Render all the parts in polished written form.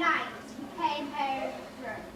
night he came home drunk.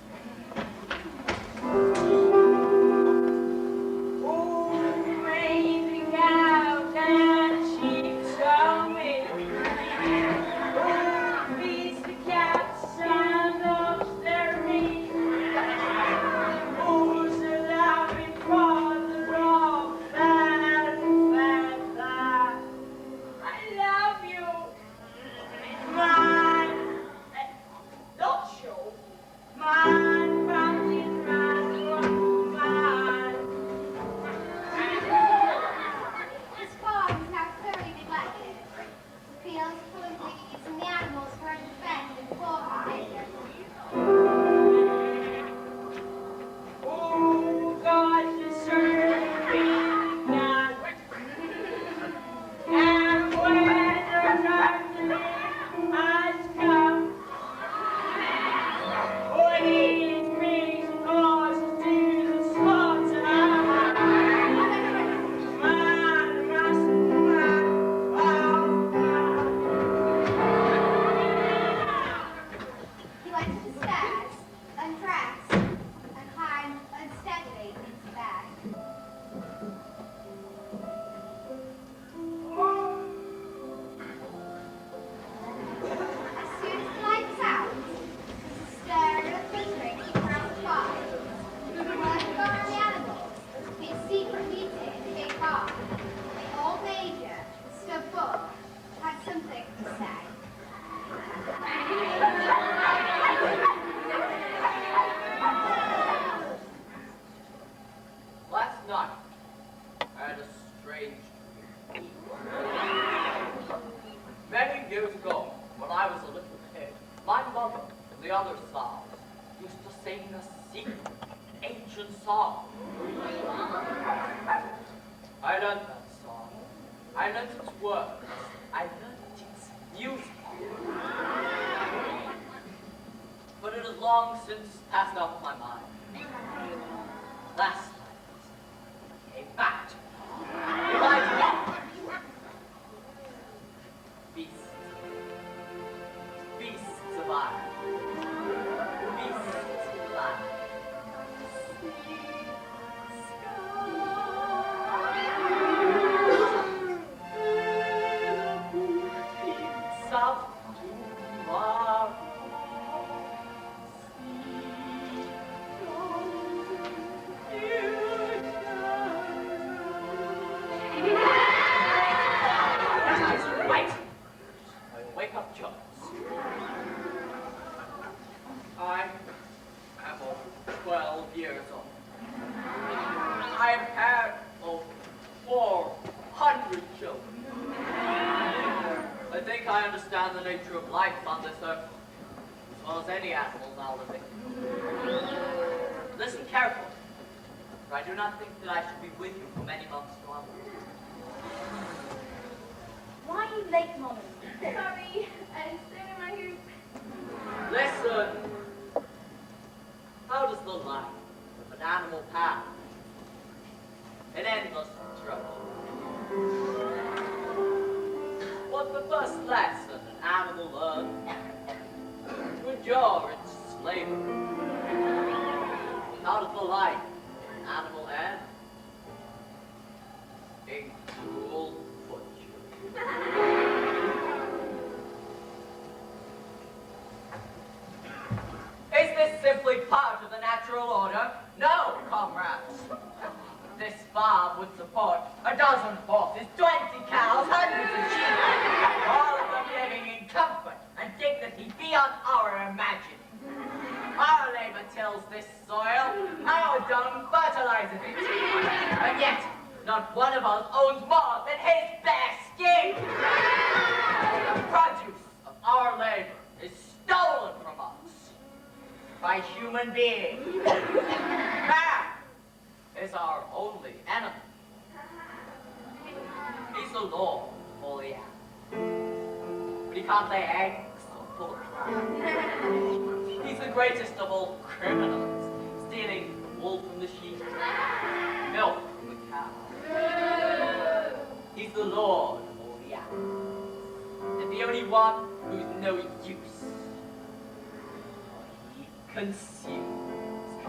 consumes,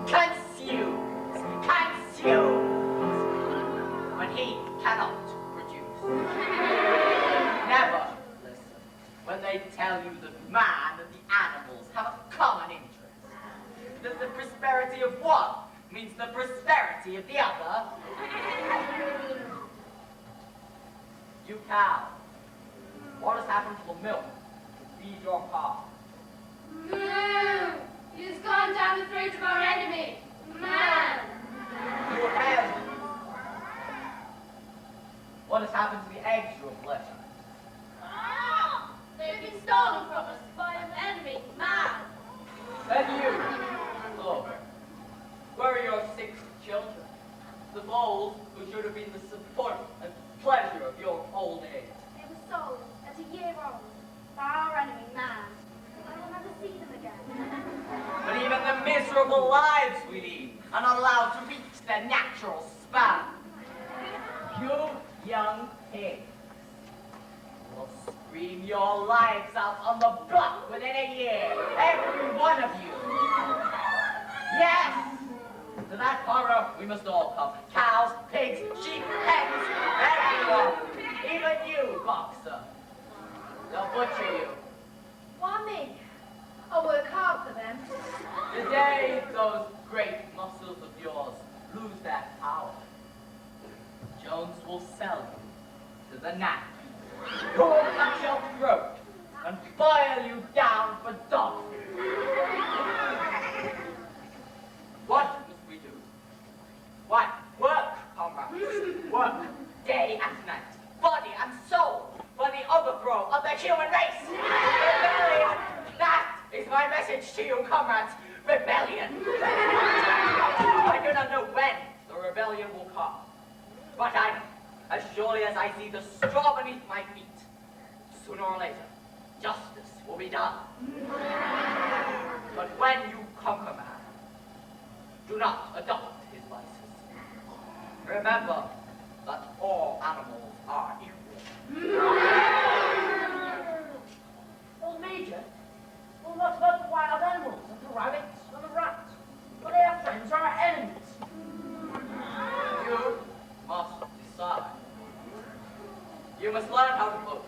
consumes, consumes, when he cannot produce. Never listen when they tell you that man and the animals have a common interest, that the prosperity of one means the prosperity of the other. You cow, what has happened to the milk to feed your calf? Moo! He's gone down the throat of our enemy, man. You hen, what has happened to the eggs you have left? They've been stolen from us by an enemy, man. Then you, Clover, where are your 6 children? The foals who should have been the support and pleasure of your old age. They were sold at a year old by our enemy, man. I will never see them again. But even the miserable lives we lead are not allowed to reach their natural span. You young pigs will scream your lives out on the block within a year, every one of you. Yes, to that horror we must all come. Cows, pigs, sheep, hens, everyone. Even you, Boxer. They'll butcher you. Why me? I'll work hard for them. The day those great muscles of yours lose their power, Jones will sell you to the gnat, who will cut your throat and boil you down for dog food. What must we do? Why, work, comrades, work, day and night, body and soul, for the overthrow of the human race. Rebellion! That is my message to you, comrades. Rebellion! I do not know when the rebellion will come, but I know, as surely as I see the straw beneath my feet, sooner or later, justice will be done. But when you conquer man, do not adopt his vices. Remember that all animals are equal. Well, Major, well, what about the wild animals, and the rabbits, and the rats? Well, they are friends or are enemies? You must decide. You must learn how to vote.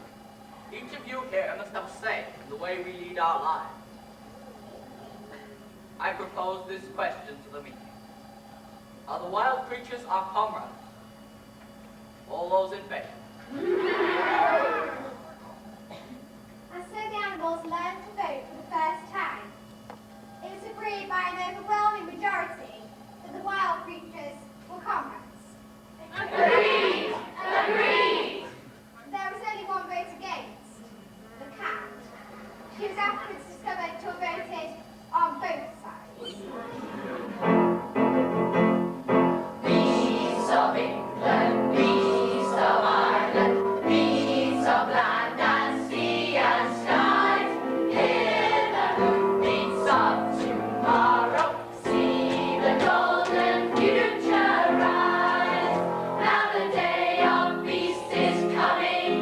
Each of you here must have a say in the way we lead our lives. I propose this question to the meeting. Are the wild creatures our comrades? All those in favor? And so the animals learned to vote for the first time. It was agreed by an overwhelming majority that the wild creatures were comrades. Agreed! Agreed! There was only one vote against, the cat. She was afterwards discovered to have voted on both sides. Beasts of England, beasts of Ireland, beasts of land and sea and skies, hear the hoofbeats of tomorrow, see the golden future rise. Now the day of beasts is coming,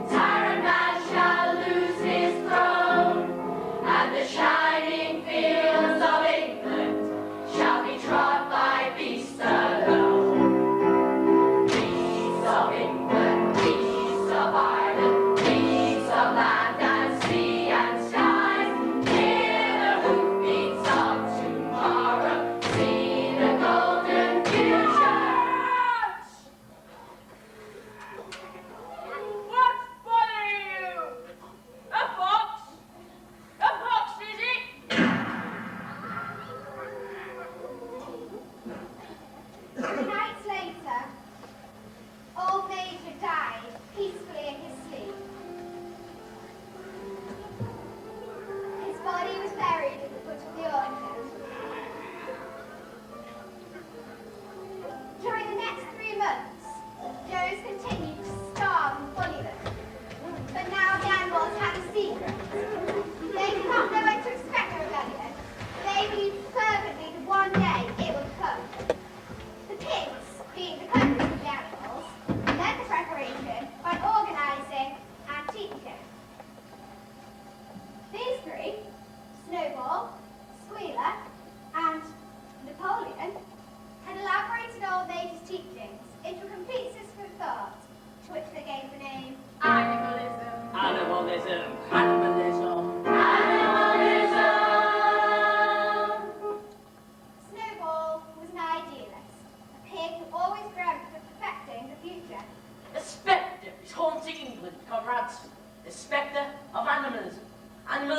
tyrant man shall lose his throne, and the shining fields of England shall be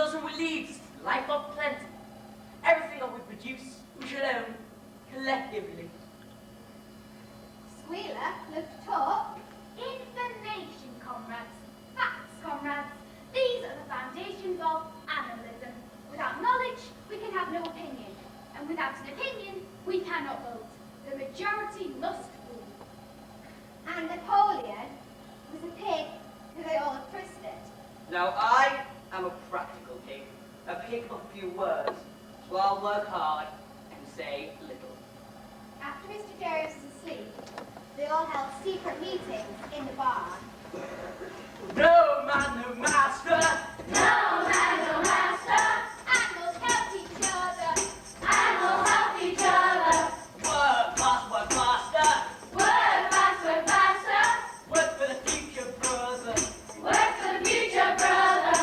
capitalism will lead to life of plenty. Everything that we produce, we shall own collectively. Squealer looked up. Information, comrades. Facts, comrades. These are the foundations of annalism. Without knowledge, we can have no opinion. And without an opinion, we cannot vote. The majority must rule. And Napoleon was a pig who they all trusted. Now I am a practical pig, a pig of few words, so I'll work hard and say little. After Mr. Jones was asleep, they all held secret meetings in the barn. No man, no master. No man, no master. Animals helped each other. Animals help each other. Work fast, work faster. Work fast, work faster. Work for the future, brother. Work for the future, brother.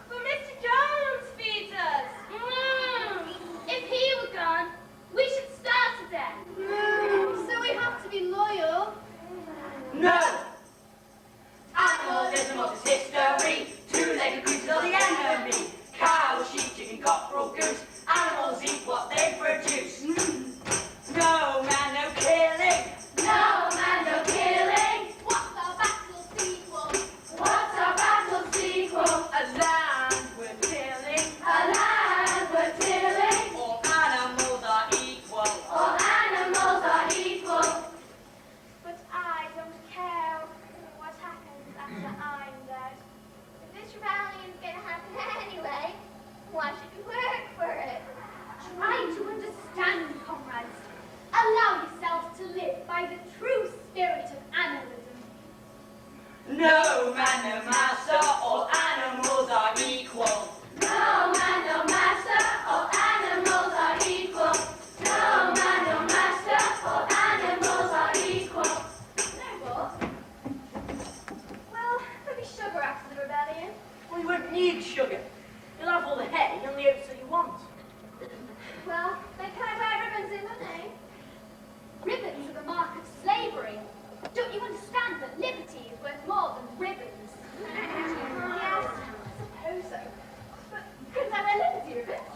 But Mr. Jones feeds us. If he were gone, we should start again. So we have to be loyal. No! Animalism of its history. Two-legged creatures are the enemy. Cow, sheep, chicken, cockerel, goose. Animals eat what they produce. No man, no killing. No man, no killing. What's our battle sequel? What's our battle sequel? A land we're tilling. A land we're tilling. All animals are equal. All animals are equal. But I don't care what happens after I'm dead. If this rebellion's gonna happen anyway, why should we work for it? Try to understand, comrades. Allow yourselves to live by the true spirit of annalism. No man, no master. All animals are equal. No man, no master. All animals are equal. No man, no master. All animals are equal. No, but. Well, there'll be sugar after the rebellion. Well, you won't need sugar. You'll have all the hay and the oats that you want. Well, then can I wear ribbons in my name? Ribbons are the mark of slavery. Don't you understand that liberty is worth more than ribbons? Yes, I suppose so. But couldn't I wear liberty ribbons?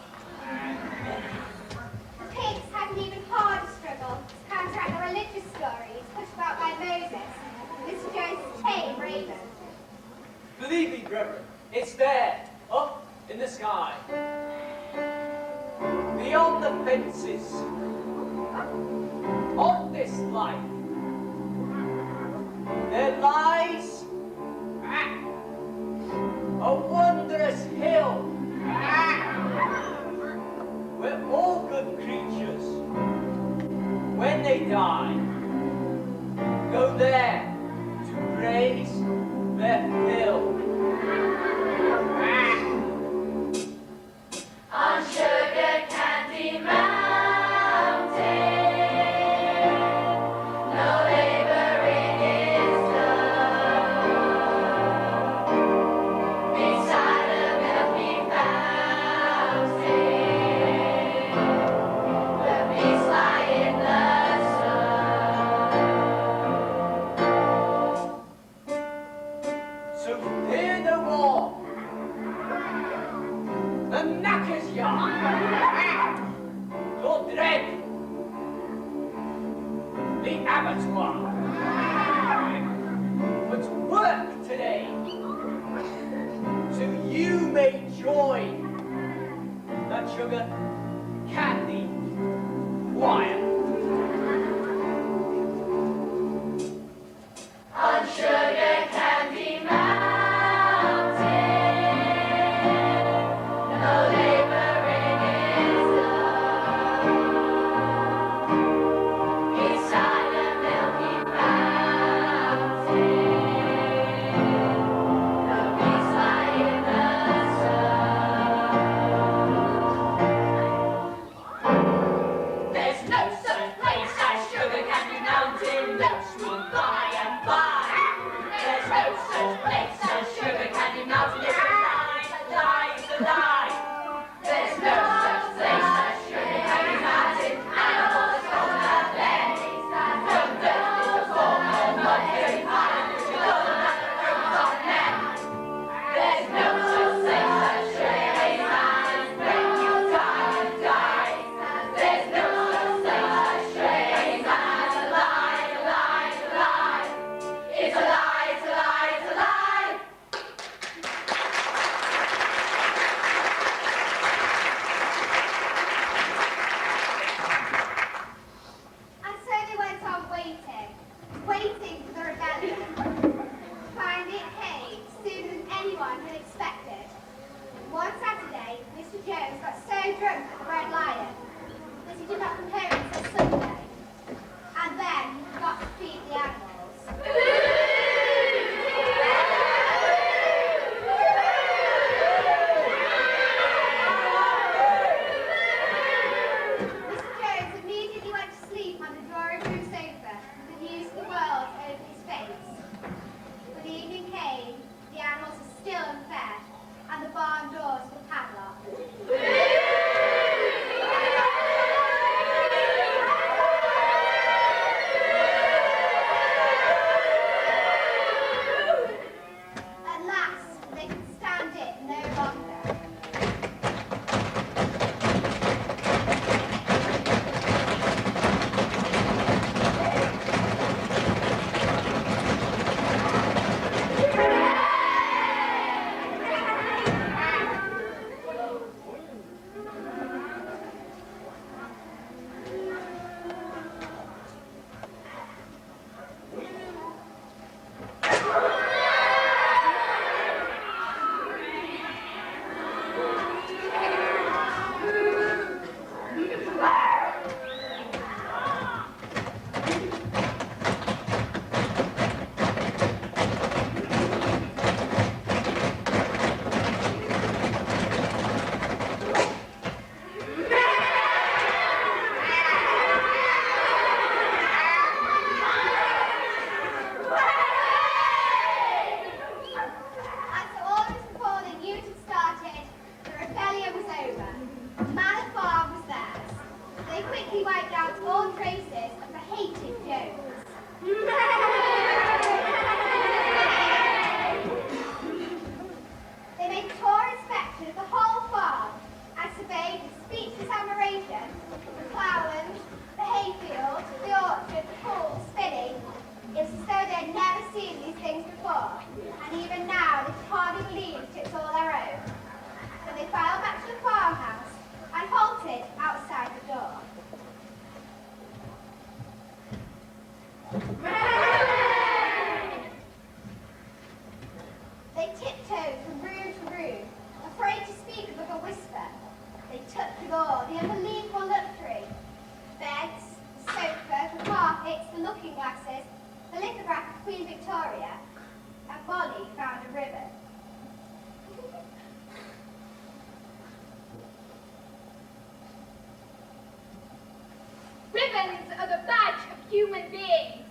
The pigs had an even harder struggle to counteract the religious stories pushed about by Moses, Mr. Jones' tame raven. Believe me, brethren, it's there, up in the sky. Beyond the fences of this life, there lies a wondrous hill where all good creatures, when they die, go there to praise their fill. On Sugar Candy Mountain, no laboring is done. Beside a milky fountain, the beasts lie in the sun. So fear no more. The knacker's yard. Nor dread the abattoir. But work today, so you may join that sugar candy choir. On Sugar Candy Mountain, no laboring is done. Beside a milky fountain, the beasts lie in the sun. There's no human beings.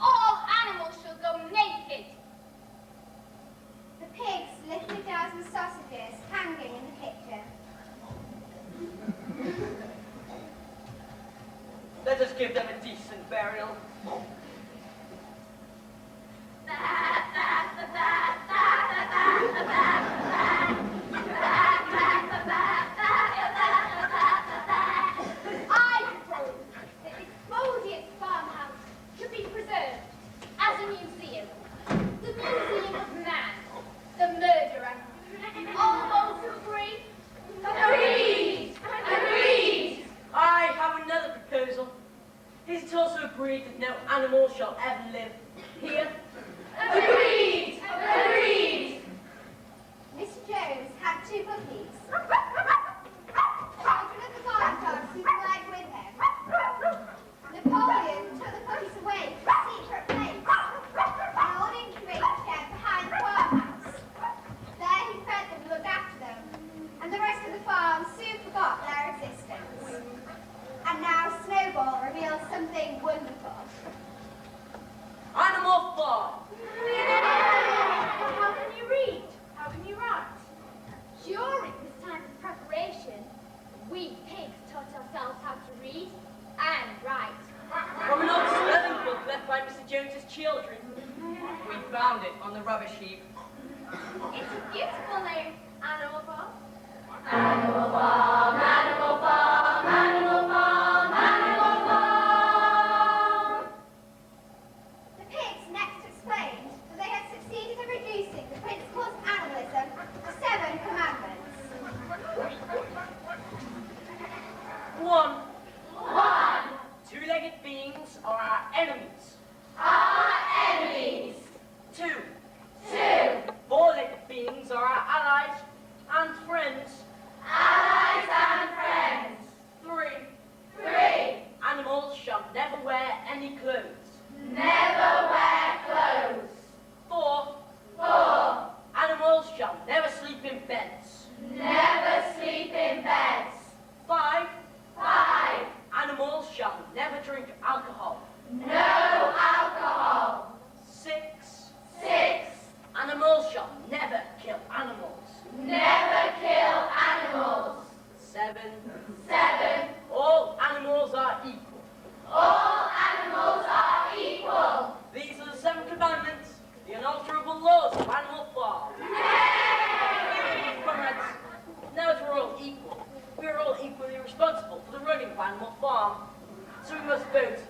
All animals shall go naked. The pigs, little dows and sausages hanging in the kitchen. Let us give them a decent burial. I propose that this Modius farmhouse should be preserved as a museum. The museum of man, the murderer. All those who agree? Agreed! Agreed! I have another proposal. Is it also agreed that no animal shall ever live here? Agreed! Agreed! Mr. Jones had 2 puppies. Children of the barn dogs who died with him. Napoleon took the puppies away to a secret place, an old incubator shed behind the farmhouse. There he fed them and looked after them, and the rest of the farm soon forgot their existence. And now Snowball reveals something wonderful. Animal Farm. How can you read? How can you write? During this time of preparation, we pigs taught ourselves how to read and write. From an old spelling book left by Mr. Jones's children. We found it on the rubbish heap. It's a beautiful name, Animal Farm. Animal Farm, Animal Farm, Animal Farm, Animal Farm. The pigs next explained that they had succeeded in reducing the principles of animalism to 7 commandments. 1. 1. Two-legged beings are our enemies. Our enemies. 2. 2. Four-legged beings are our allies and friends. Allies and friends. 3. 3. Animals shall never wear any clothes. Never wear clothes. 4. 4. Animals shall never sleep in beds. Never sleep in beds. 5. 5. Animals shall never drink alcohol. No alcohol. 6. 6. Animals shall never kill animals. Never kill animals. 7. 7. All animals are equal. All animals are equal. These are the 7 commandments, the unalterable laws of Animal Farm. Comrades, now that we're all equal, we are all equally responsible for the running of Animal Farm. So we must vote.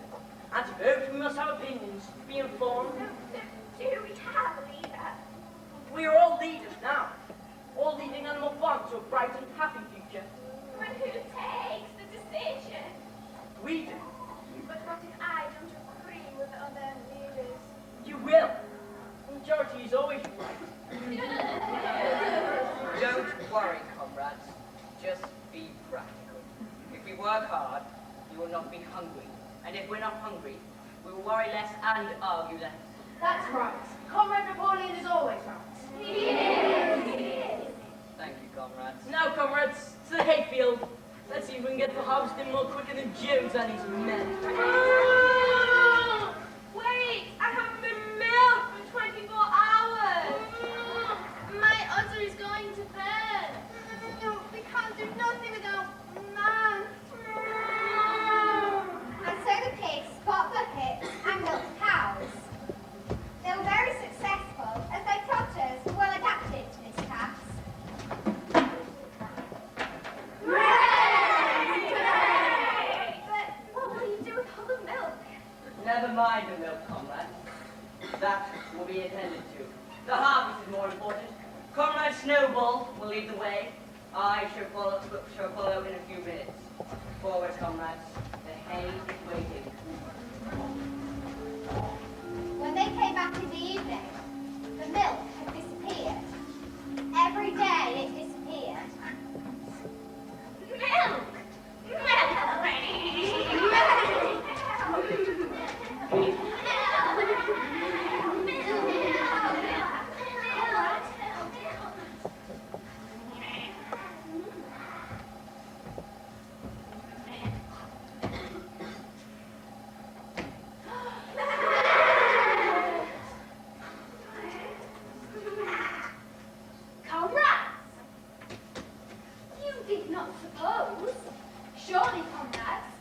And to vote, we must have opinions, be informed. Do we have a leader? We are all leaders now, all leading Animal Farm to a bright and happy future. But who takes the decision? We do. But what if I don't agree with the other leaders? You will. The majority is always right. Don't worry, comrades. Just be practical. If we work hard, we will not be hungry. And if we're not hungry, we will worry less and argue less. That's right. Comrade Napoleon is always right. Thank you, comrades. Now, comrades, to the hayfield. Let's see if we can get the harvest in more quicker than Jones and his men. Wait, I haven't been milked for 24 hours. My udder is going to burn. No, we can't do nothing without man. And so the pigs bought buckets and milked cows. They were very successful as their trotters were well adapted to this task. But what will you do with all the milk? Never mind the milk, comrade. That will be attended to. The harvest is more important. Comrade Snowball will lead the way. I shall follow in a few minutes. Forward, comrades. The hay is waiting. When they came back in the evening, the milk had disappeared. Every day it disappeared. Milk! suppose, surely, comrades,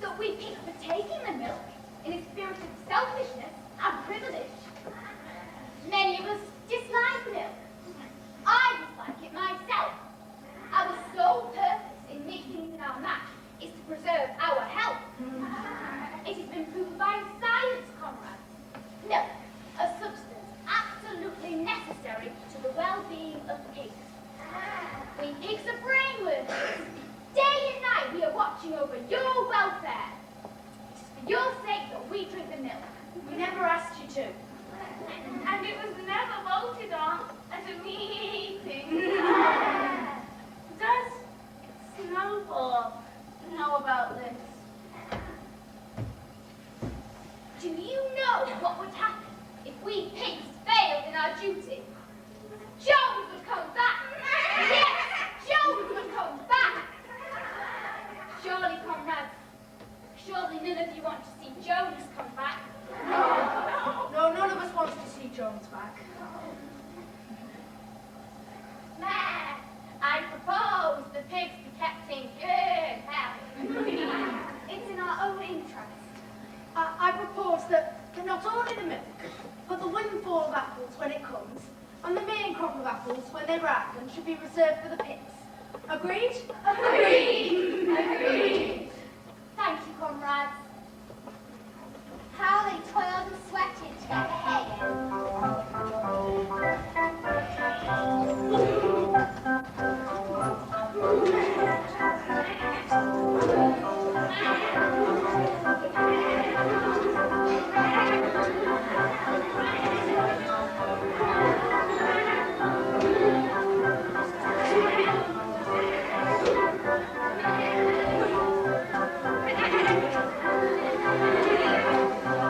that we pick for taking the milk in a spirit of selfishness and privilege. Many of us dislike milk. I dislike it myself. Our sole purpose in mixing it in our mash is to preserve our health. It has been proved by science, comrades. Milk, a substance absolutely necessary to the well-being of pigs. We pigs are brain workers. Day and night we are watching over your welfare. It is for your sake that we drink the milk. We never asked you to. And it was never voted on at a meeting. Does Snowball know about this? Do you know what would happen if we pigs failed in our duty? Jones would come back! Yes, Jones would come back! Surely, comrades, surely none of you want to see Jones come back. No, none of us wants to see Jones back. Mayor, I propose the pigs be kept in good health. It's in our own interest. I propose that not only the milk, but the windfall of apples when it comes, and the main crop of apples when they ripen should be reserved for the pigs. Agreed? Agreed! Agreed! Thank you, comrades. How they toiled and sweated to get the hay in.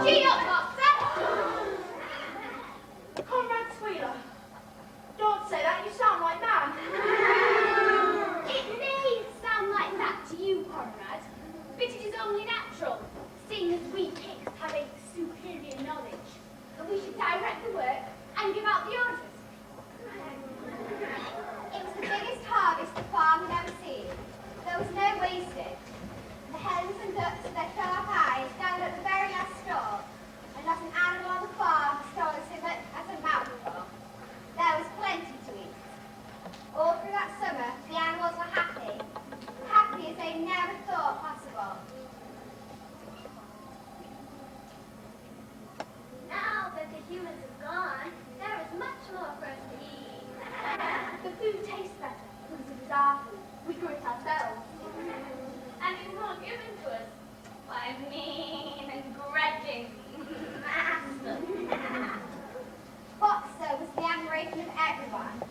Gee up, Boxer! Comrade Squealer, don't say that, you sound like man. It may sound like that to you, comrade, but it is only natural, seeing as we pigs have a superior knowledge, that we should direct the work and give out the orders. It was the biggest harvest the farm had ever seen. There was no wastage. The hens and ducks with their sharp eyes gathered at the very last straw, and not an animal on the farm stole as a mouthful. There was plenty to eat. All through that summer, the animals were happy as they never thought possible. Now that the humans have gone, there is much more for us to eat. The food tastes better because it is our food. We grew it ourselves. And it's more given to us by mean and grudging masters. Boxer was the admiration of everyone.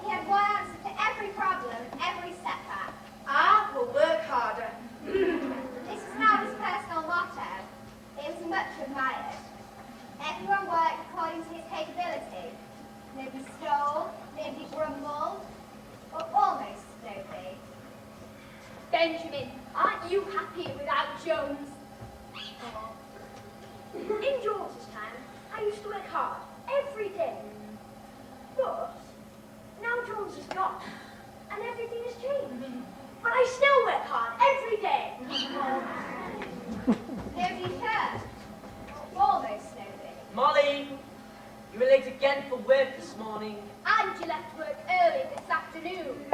He had one answer to every problem, every setback. I will work harder. This was now his personal motto. It was much admired. Everyone worked according to his capability. Nobody stole, nobody grumbled, or almost nobody. Benjamin, aren't you happy without Jones? In Jones's time, I used to work hard every day. But now Jones is gone, and everything has changed. But I still work hard every day. Nobody cared. Almost nobody. Molly, you were late again for work this morning. And you left work early this afternoon.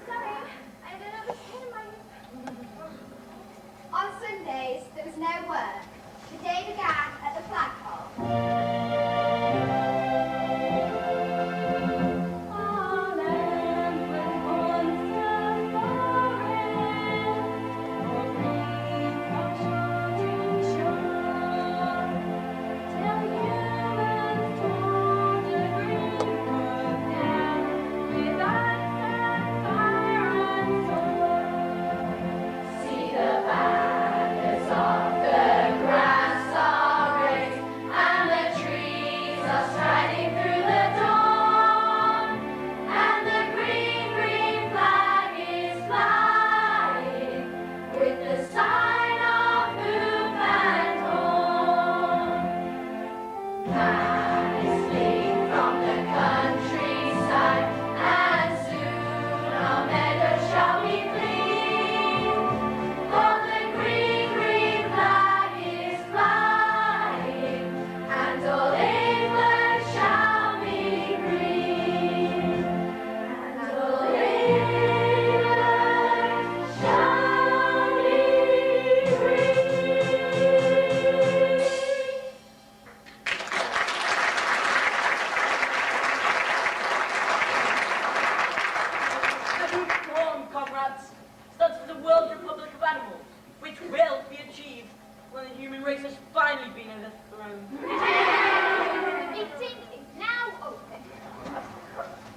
Sorry, I don't have a pin in my... On Sundays, there was no work. The day began at the flagpole. Till humans told the green bird down with eyes comrades, starts with the World Republic of Animals, which will be achieved when the human race has finally been overthrown. The meeting is now open.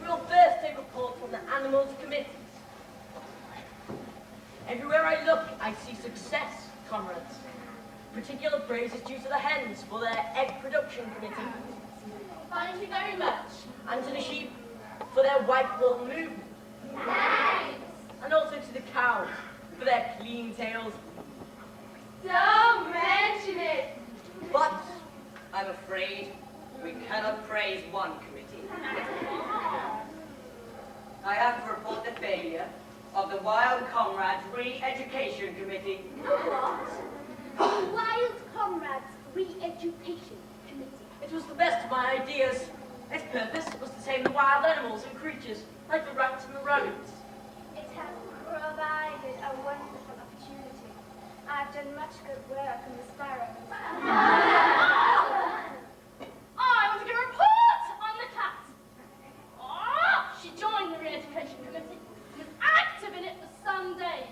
We will first take reports from the Animals Committee. Everywhere I look, I see success, comrades. Particular praise is due to the hens for their egg production committee. Thank you very much. And to the sheep for their white wool movement. Thanks. And also to the cows for their clean tails. Don't mention it. But I'm afraid we cannot praise one committee. I have to report the failure of the Wild Comrades Re-Education Committee. What? Wild Comrades Re-Education Committee. It was the best of my ideas. Its purpose was to tame the wild animals and creatures, like the rats and the rabbits. It has provided a wonderful opportunity. I've done much good work on the sparrows. I want to give a report on the cat. She joined the Re-Education Committee and was active in it for some days.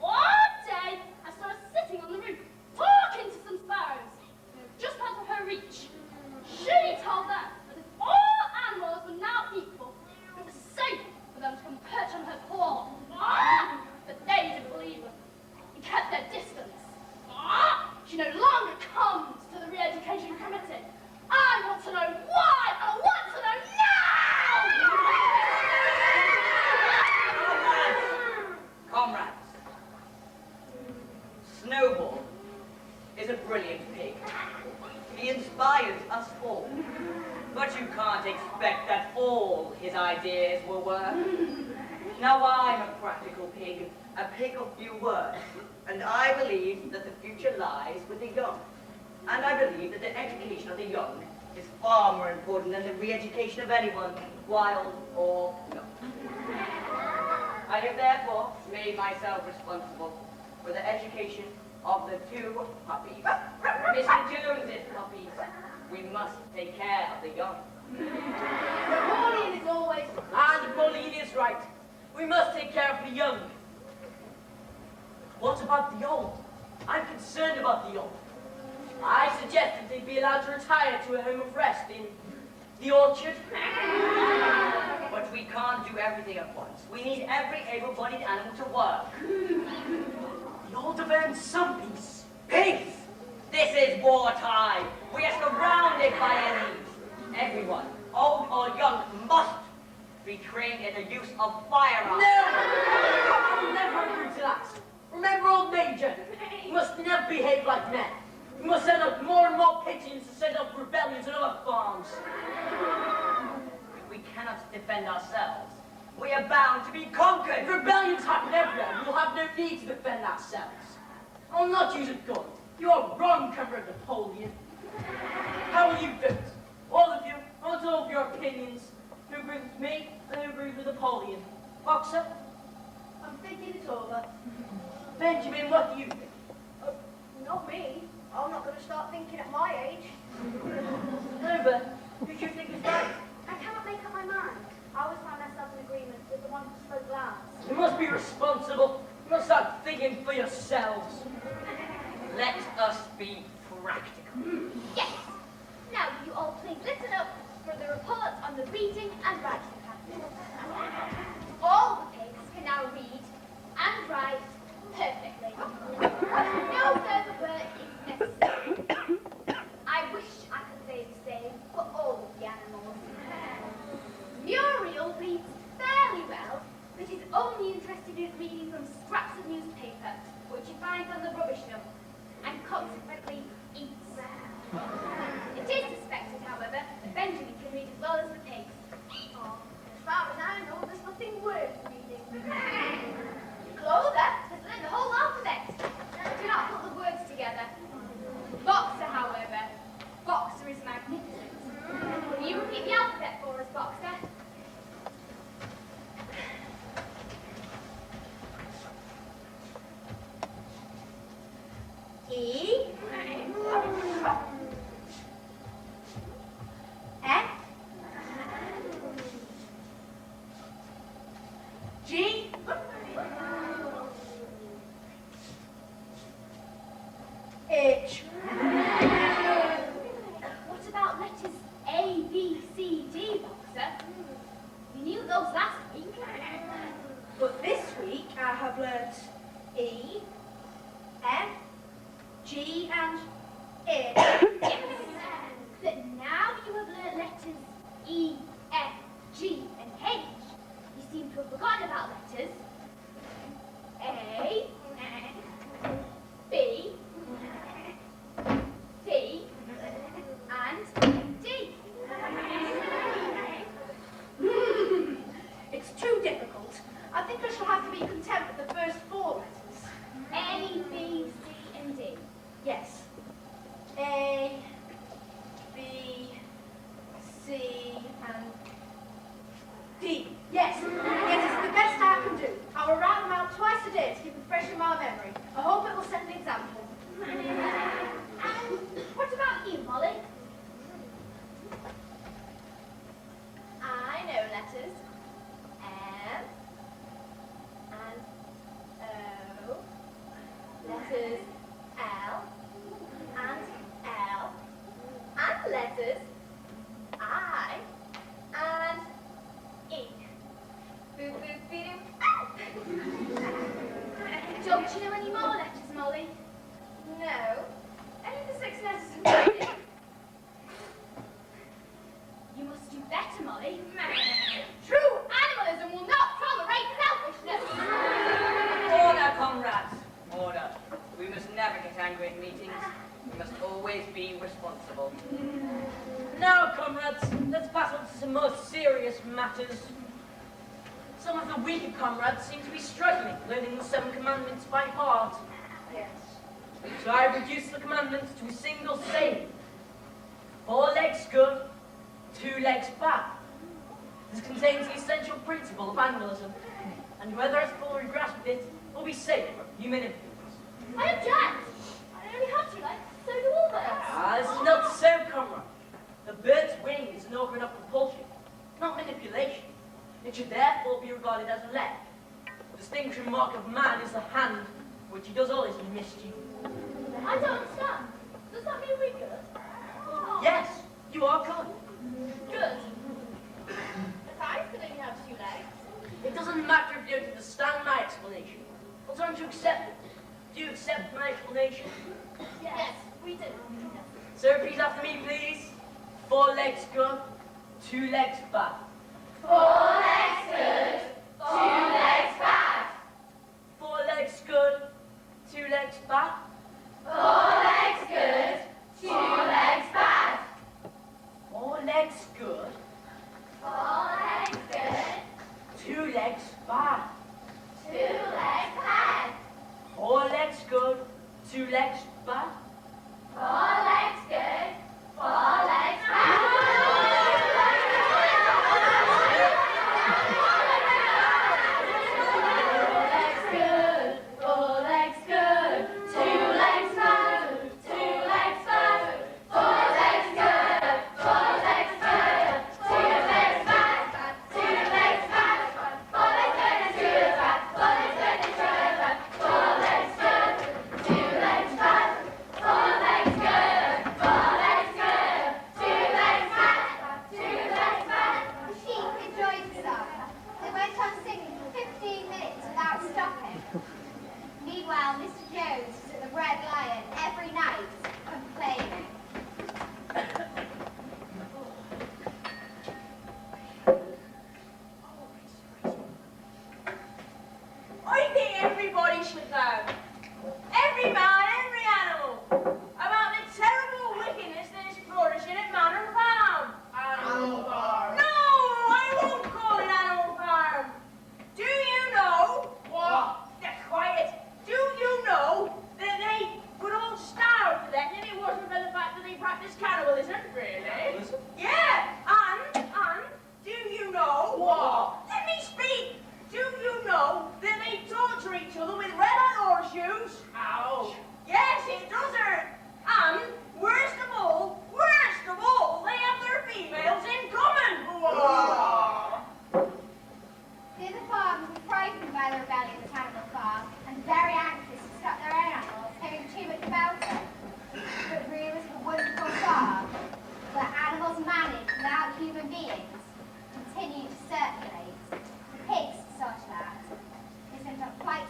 One day, I saw her sitting on the roof, talking to some sparrows. They were just out of her reach. She told them that if all animals were now equal, it was safe for them to come perch on her paw. But they didn't believe her and kept their distance. She no longer comes to the Re-Education Committee. I want to know why! I want to know now! Comrades, Snowball is a brilliant pig. He inspires us all. But you can't expect that all his ideas will work. Now I'm a practical pig, a pig of few words, and I believe that the future lies with the young. And I believe that the education of the young is far more important than the re-education of anyone, wild or not. I have therefore made myself responsible for the education of the two puppies. Mr. Jones's puppies. We must take care of the young. Napoleon is always... And Pauline is right. We must take care of the young. What about the old? I'm concerned about the old. I suggested they be allowed to retire to a home of rest in the orchard. But we can't do everything at once. We need every able-bodied animal to work. The old have earned some peace. Peace! This is wartime. We are surrounded by enemies. Everyone, old or young, must be trained in the use of firearms. No! I will never agree to that. Remember, old Major, we must never behave like men. We must send up more and more pigeons to set up rebellions on other farms. If we cannot defend ourselves, we are bound to be conquered. If rebellions happen everywhere, we will have no need to defend ourselves. I will not use a gun. You are wrong, Comrade Napoleon. How will you vote? All of you, I want all of your opinions. Who agrees with me and who agrees with Napoleon? Boxer? I'm thinking it over. Benjamin, what do you think? Not me. I'm not going to start thinking at my age. Nova, who do you think is right? I cannot make up my mind. I always find myself in agreement with the one who spoke last. You must be responsible. You must start thinking for yourselves. Let us be practical. Yes! Now will you all please listen up for the report on the reading and writing habits. All the pigs can now read and write perfectly. No further work is necessary. I wish I could say the same for all of the animals. Muriel reads fairly well, but is only interested in reading from scraps of newspaper, which she finds on the rubbish dump, and consequently eats. It is suspected, however, that Benjamin can read as well as the pigs. I have learnt E, F, G, and H. Yes. But now you have learnt letters E, F, G, and H. You seem to have forgotten about letters A, B, C, and D. It's too difficult. I think I shall have to be content with the first 4 letters. A, B, C, and D. Yes. A, B, C, and D. Yes. Yes, it's the best I can do. I will write them out twice a day to keep them fresh in my memory. I hope it will set an example. And what about you, Molly? I know letters M and O, letters L and letters I and E. Boop, boop, beep, Don't you know any more letters, Molly? No, only the 6 letters in Chinese. You must do better, Molly. True animalism will not tolerate selfishness. Order, comrades. Order. We must never get angry at meetings. We must always be responsible. Now, comrades, let's pass on to some more serious matters. Some of the weaker comrades seem to be struggling, learning the 7 commandments by heart. Yes. So I have reduced the commandments to a single saying. 4 legs good, 2 legs bad. This contains the essential principle of animalism, and whoever has fully grasped it will be safe from human influence. I object. I only have 2 legs, so do all birds. Ah, this is not so, comrade. The bird's wing is an organ of propulsion, not manipulation. It should therefore be regarded as a leg. The distinguishing mark of man is the hand, which he does all his mischief. I don't understand. Does that mean we're good? Yes, you are good. Good. But I still only have 2 legs. It doesn't matter if you don't understand my explanation. Well, don't you accept it? Do you accept my explanation? Yes, we do. So repeat after me, please. 4 legs good, 2 legs bad. 4 legs good, 2 legs bad. 4 legs good, 2 legs bad. 4 legs good, 2 legs bad. 4 legs good, 4 legs good, 2 legs bad. 2 legs bad. 4 legs good, 2 legs bad. 4 legs good, 4 legs bad. The sheep enjoyed the song. They went on singing for 15 minutes without stopping. Meanwhile, Mr. Jones was at the Red Lion every night, complaining. I think everybody should know, every man, every animal, about the terrible wickedness that is flourishing at Manor Farm. Animal Farm. No, I won't call it Animal Farm. Do you know? What? Quiet. Do you know that they would all starve to death if it wasn't for the fact that they practice cannibalism? Really? Yeah, and do you know? What? Let me speak. Do you know that they torture each other with red hot horseshoes? Ow. Yes, it does hurt. And worst of all, they have their females in common. Whoa. The other farmers were frightened by the rebellion at Animal Farm and very anxious to stop their own animals hearing too much about it. But rumours of a wonderful farm where animals managed without human beings continued to circulate. The pigs saw to that. This went on quite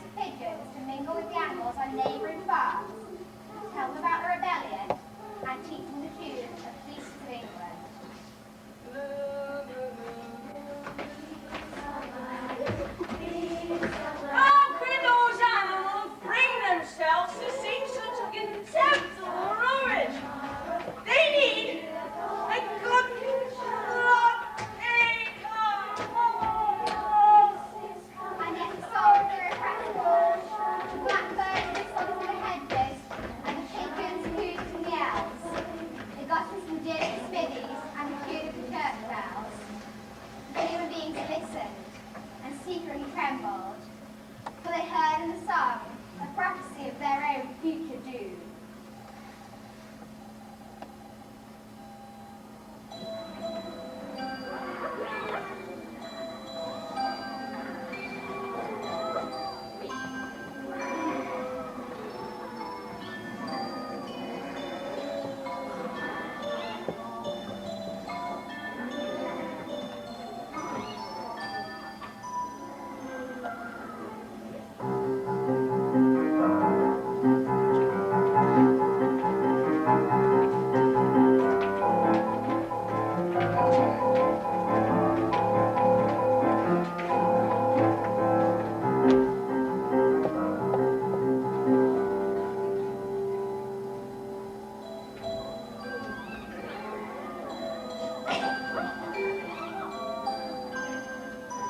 trembled, for they heard in the song a prophecy of their own future doom.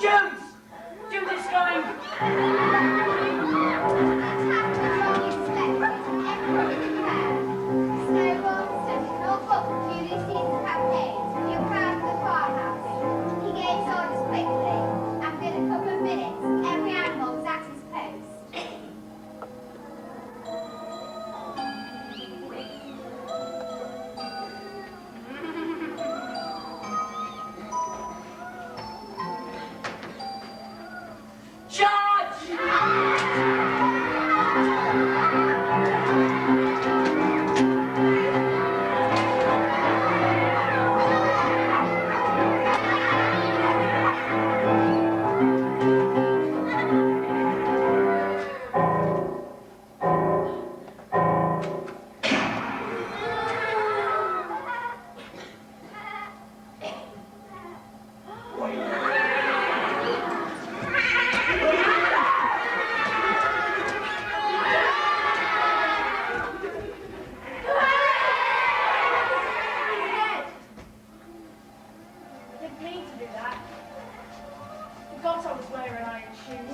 Jones! Jones is coming!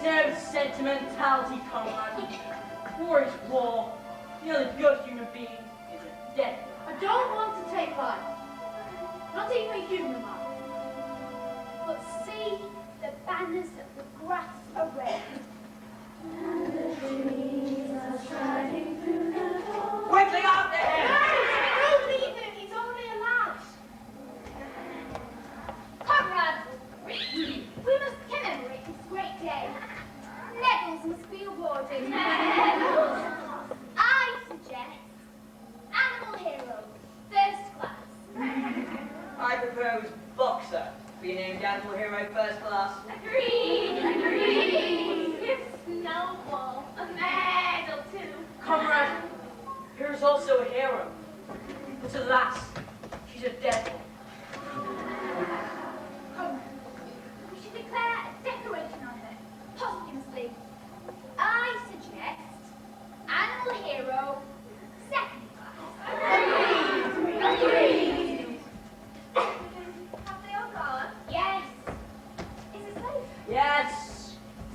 No sentimentality, comrade. War is war. The only good human being is a dead one. I don't want to take life. Not even a human life. But see, the banners of the grass are red. And the trees are striding through the forest. Quickly out there! Don't leave him, he's only a lad. Comrades, we must commemorate this great day. Medals must be awarded. I suggest Animal Hero, first class. I propose Boxer be named Animal Hero First Class. Agreed. Give Snowball a medal too. Comrade, here's also a hero. But alas, she's a dead one. Comrades, we should declare a decoration on her, posthumously. I suggest Animal Hero, second class. Agreed. Have they all gone? Yes. Is it safe? Yes.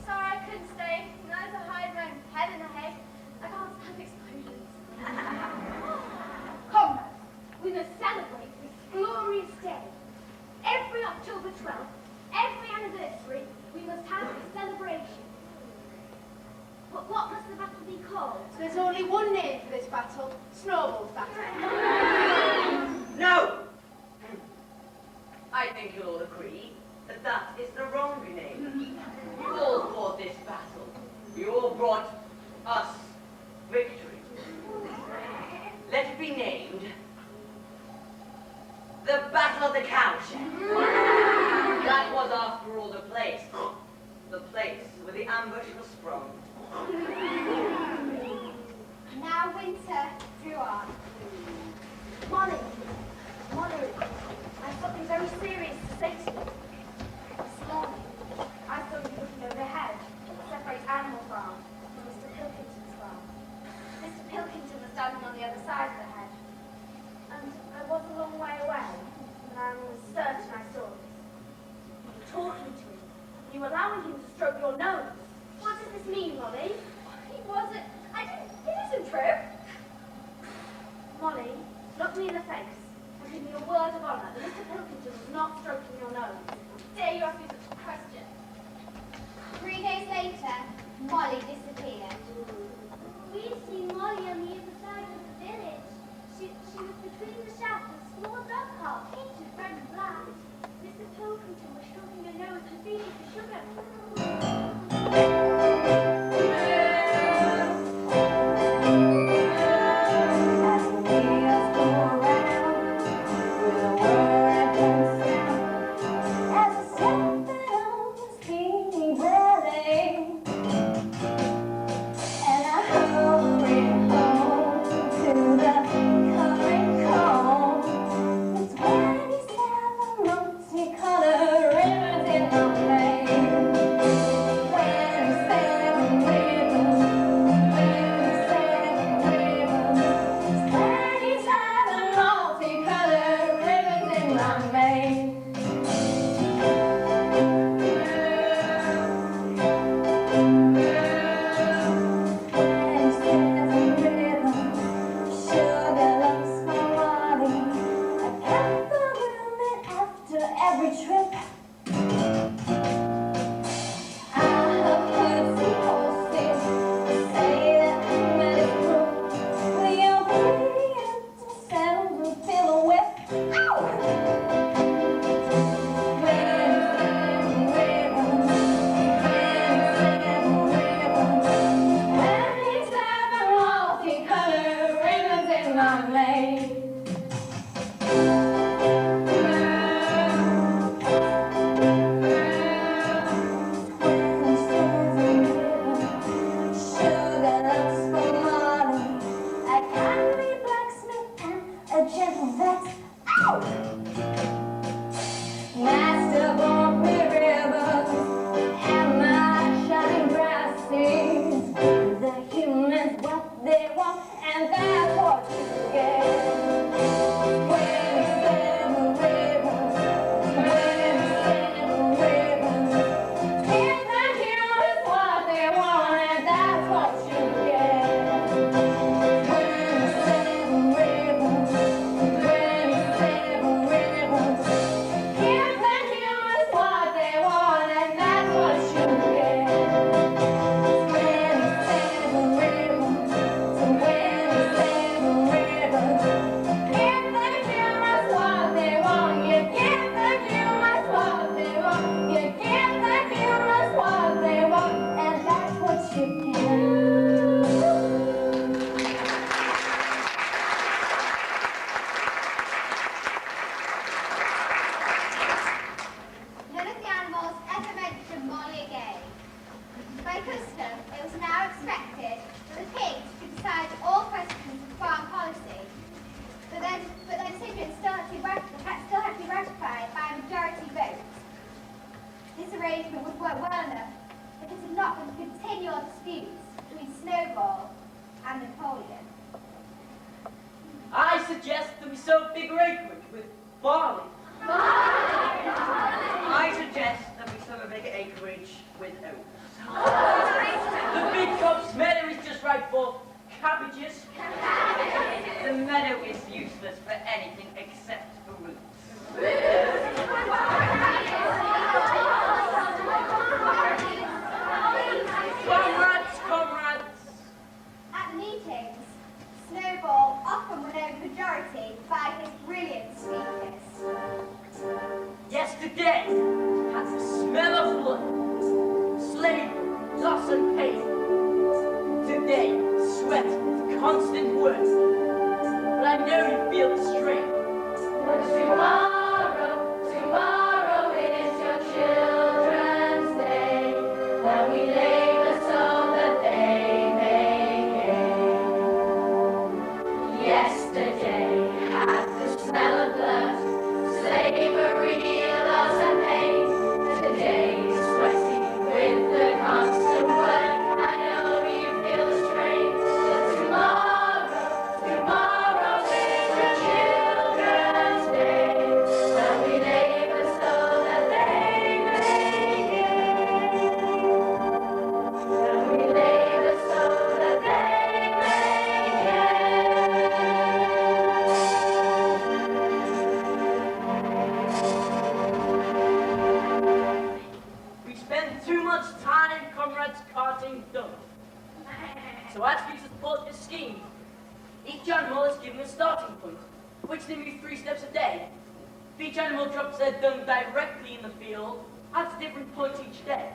Sorry, I couldn't stay. Nice to hide my head in a hay. I can't stand explosions. Comrades, we must celebrate this glorious day. Every October 12th, every anniversary, we must have a celebration. But what must the battle be called? There's only one name for this battle, Snowball's Battle. No! I think you'll all agree that that is the wrong name. You all fought this battle. You all brought us victory. Let it be named the Battle of the Cowshed. That was, after all, the place where the ambush was sprung. Now winter drew on. Molly, I have something very serious to say to you. This morning, I saw you looking overhead at the separate animal farm from Mr. Pilkington's farm. Mr. Pilkington was standing on the other side of the hedge, and I was a long way away, and I was certain I saw this. You were talking to him. You were allowing him to stroke your nose. What does this mean, Molly? It wasn't. It isn't true. Molly, look me in the face and give me a word of honour that Mr. Pilkington was not stroking your nose. Dare you ask me such a question? 3 days later, Molly disappeared. We see Molly on the other side of the village. She was between the shafts of a small dog cart painted red and black. Mr. Pilkington was stroking her nose and feeding for sugar. Slavery, loss and pain. Today, sweaty with the constant work. comrades carting dung. So as we support this scheme, each animal is given a starting point, which they move 3 steps a day. If each animal drops their dung directly in the field, at a different point each day,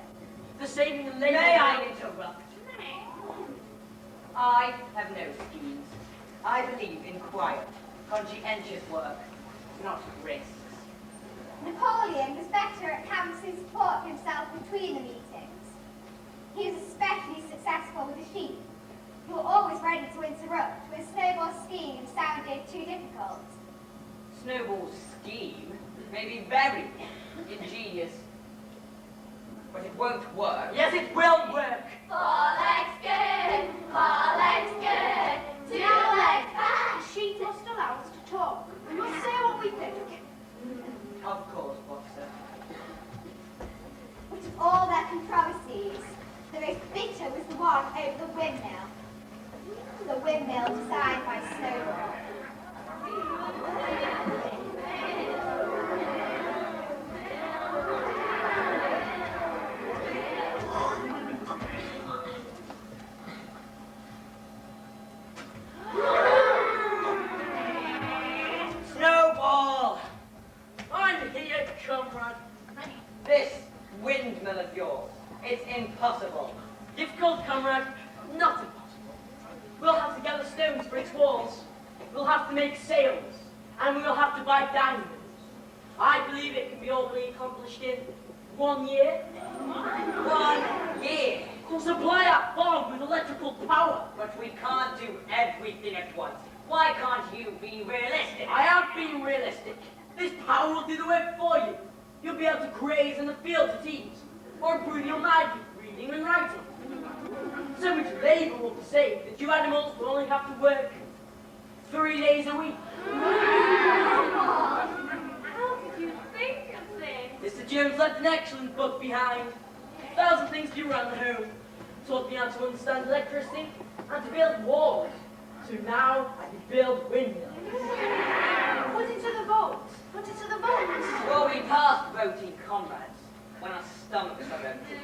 the saving the labour... May I interrupt? I have no schemes. I believe in quiet, conscientious work, not risks. Napoleon was better at canvassing support for himself between the meetings. He was especially successful with the sheep, who were always ready to interrupt when Snowball's scheme sounded too difficult. Snowball's scheme may be very ingenious, but it won't work. Yes, it will work! 4 legs good, 4 legs good, 2 legs bad. She must allow us to talk. We must say what we think. Of course, Boxer. But of all their controversies, the most bitter was the one over the windmill. The windmill designed by Snowball. Snowball! I'm here, comrade. This windmill of yours, it's impossible. Difficult, comrade, not impossible. We'll have to gather stones for its walls. We'll have to make sails, and we'll have to buy diamonds. I believe it can be all accomplished in 1 year. 1 year. We'll supply our farm with electrical power. But we can't do everything at once. Why can't you be realistic? I am being realistic. This power will do the work for you. You'll be able to graze in the fields at ease, or improve your mind with reading and writing. So much labor will be saved that you animals will only have to work 3 days a week. How did you think of this? Mr. Jones left an excellent book behind. 1,000 things to do around the home. Taught me how to understand electricity and to build walls. So now I can build windmills. Put it to the vote. Put it to the vote. Well, we passed voting, comrades, when our stomachs are empty.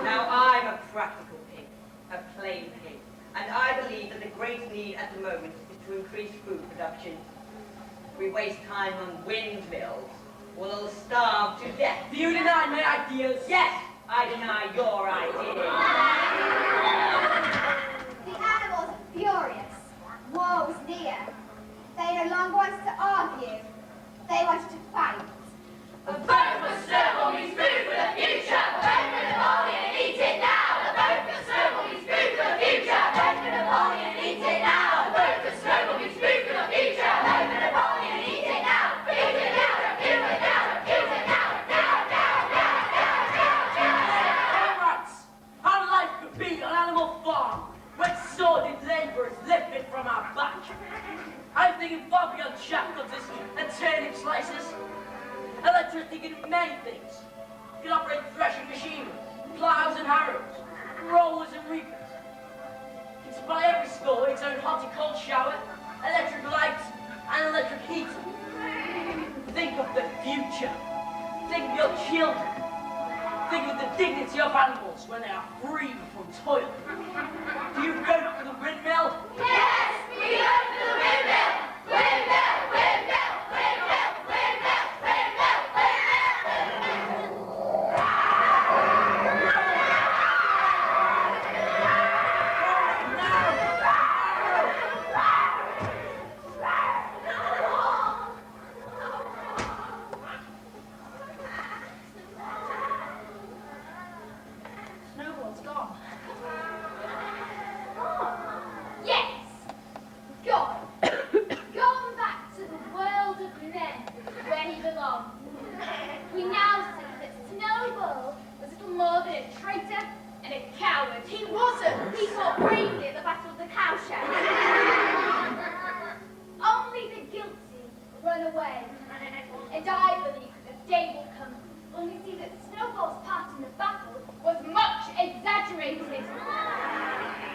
Now, I'm a practical pig, a plain pig, and I believe that the great need at the moment is to increase food production. If we waste time on windmills, we'll all starve to death. Do you deny my ideas? Yes, I deny your ideas. The animals are furious. War was near. They no longer wanted to argue. They wanted to fight. A vote for Snowball means food for the future. Vote for Napoleon, eat it now. A vote for Snowball means food for the future. Vote for Napoleon, eat it now. A vote for Snowball means food for the future. Vote for Napoleon, eat it now. Eat it now, eat it now, eat it now, Comrades, how life could be on Animal Farm when sordid labor is lifted from our back. I'm thinking far beyond shackles and turnip slices. Electricity can do many things. It can operate threshing machinery, plows and harrows, rollers and reapers. It can supply every store with its own hot and cold shower, electric lights, and electric heating. Think of the future. Think of your children. Think of the dignity of animals when they are free from toil. Do you vote for the windmill? yes, we vote for the windmill. Windmill, windmill, windmill, windmill, windmill, Snowball's gone. Yes! Gone. Gone back to the world of men, where he belonged. We now see that Snowball was little more than a traitor and a coward. He wasn't. He fought bravely at the Battle of the Cowshed. Only the guilty run away. And I believe that the day will come when we see that Snowball's part in the battle was much exaggerated.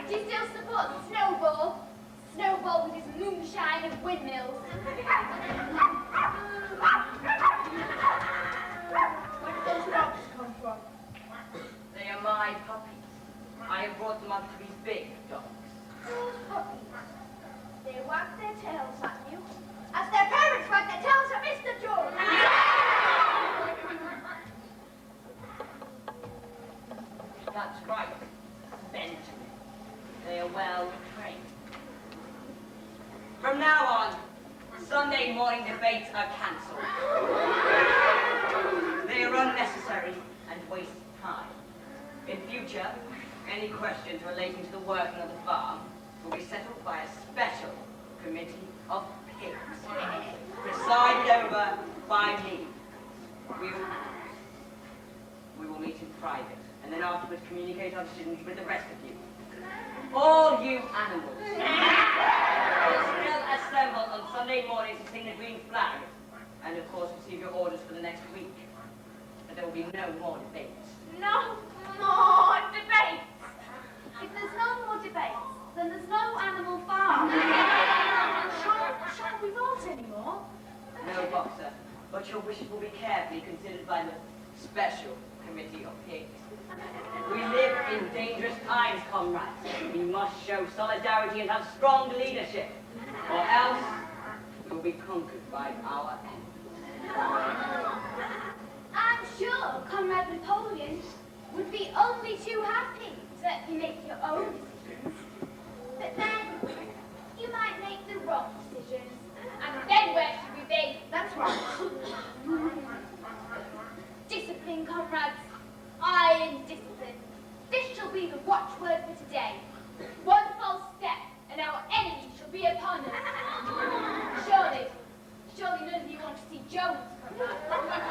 Do you still support Snowball? Snowball with his moonshine and windmills. Where did those dogs come from? They are my puppies. I have brought them up to be big dogs. Those puppies, they wag their tails at you, as their parents wag their tails at Mr. Jones. That's right, Benjamin. They are well trained. From now on, Sunday morning debates are cancelled. They are unnecessary and waste time. In future, any questions relating to the working of the farm will be settled by a special committee of pigs, presided over by me. We will meet in private, and then afterwards communicate our decisions with the rest of you. All you animals will still assemble on Sunday morning to sing the green flag, and of course receive your orders for the next week. But there will be no more debates. No more debates. If there's no more debates, then there's no animal farm. Shan't we vote anymore? No, Boxer, but your wishes will be carefully considered by the Special Committee of Pigs. We live in dangerous times, comrades. We must show solidarity and have strong leadership, or else we will be conquered by our enemies. I'm sure Comrade Napoleon would be only too happy to let you make your own decisions. But then, you might make the wrong decisions. And then where should we be? That's right. Discipline, comrades. Iron discipline. This shall be the watchword for today. One false step, and our enemy shall be upon us. Surely none of you want to see Jones come back.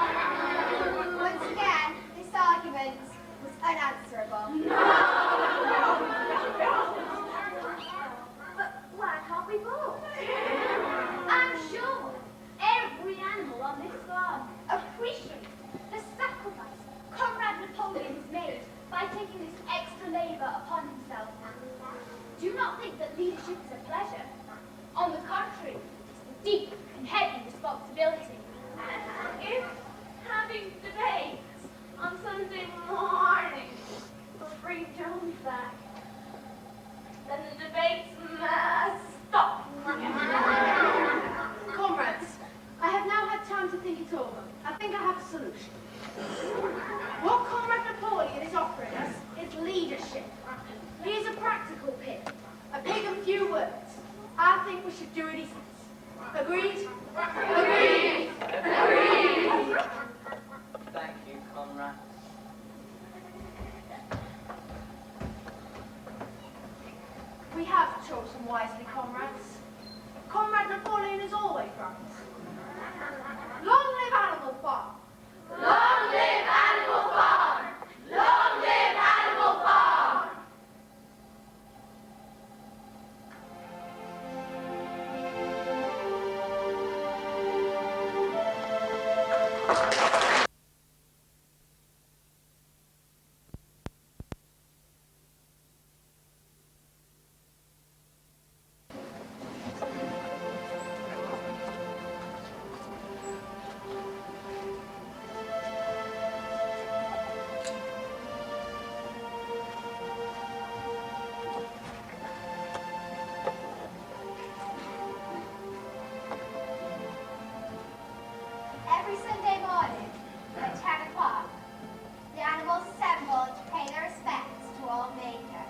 Once again, this argument was unanswerable. But why can't we vote? I'm sure every animal on this farm appreciates the sacrifice Comrade Napoleon has made by taking this extra labor upon himself. Do not think that leadership is a pleasure. On the contrary, it's a deep and heavy responsibility. If having debates on Sunday morning will bring Jones back, then the debates must stop. Comrades, I have now had time to think it over. I think I have a solution. What Comrade Napoleon is offering us is leadership. He is a practical pig, a pig of few words. I think we should do what he says. Agreed? Agreed! Agreed! Thank you, comrades. We have chosen wisely, comrades. Comrade Napoleon is always right. Long live Animal Farm! Long live Animal Farm! Long live Animal Farm! Every Sunday morning at 10 o'clock, the animals assemble to pay their respects to Old Maker.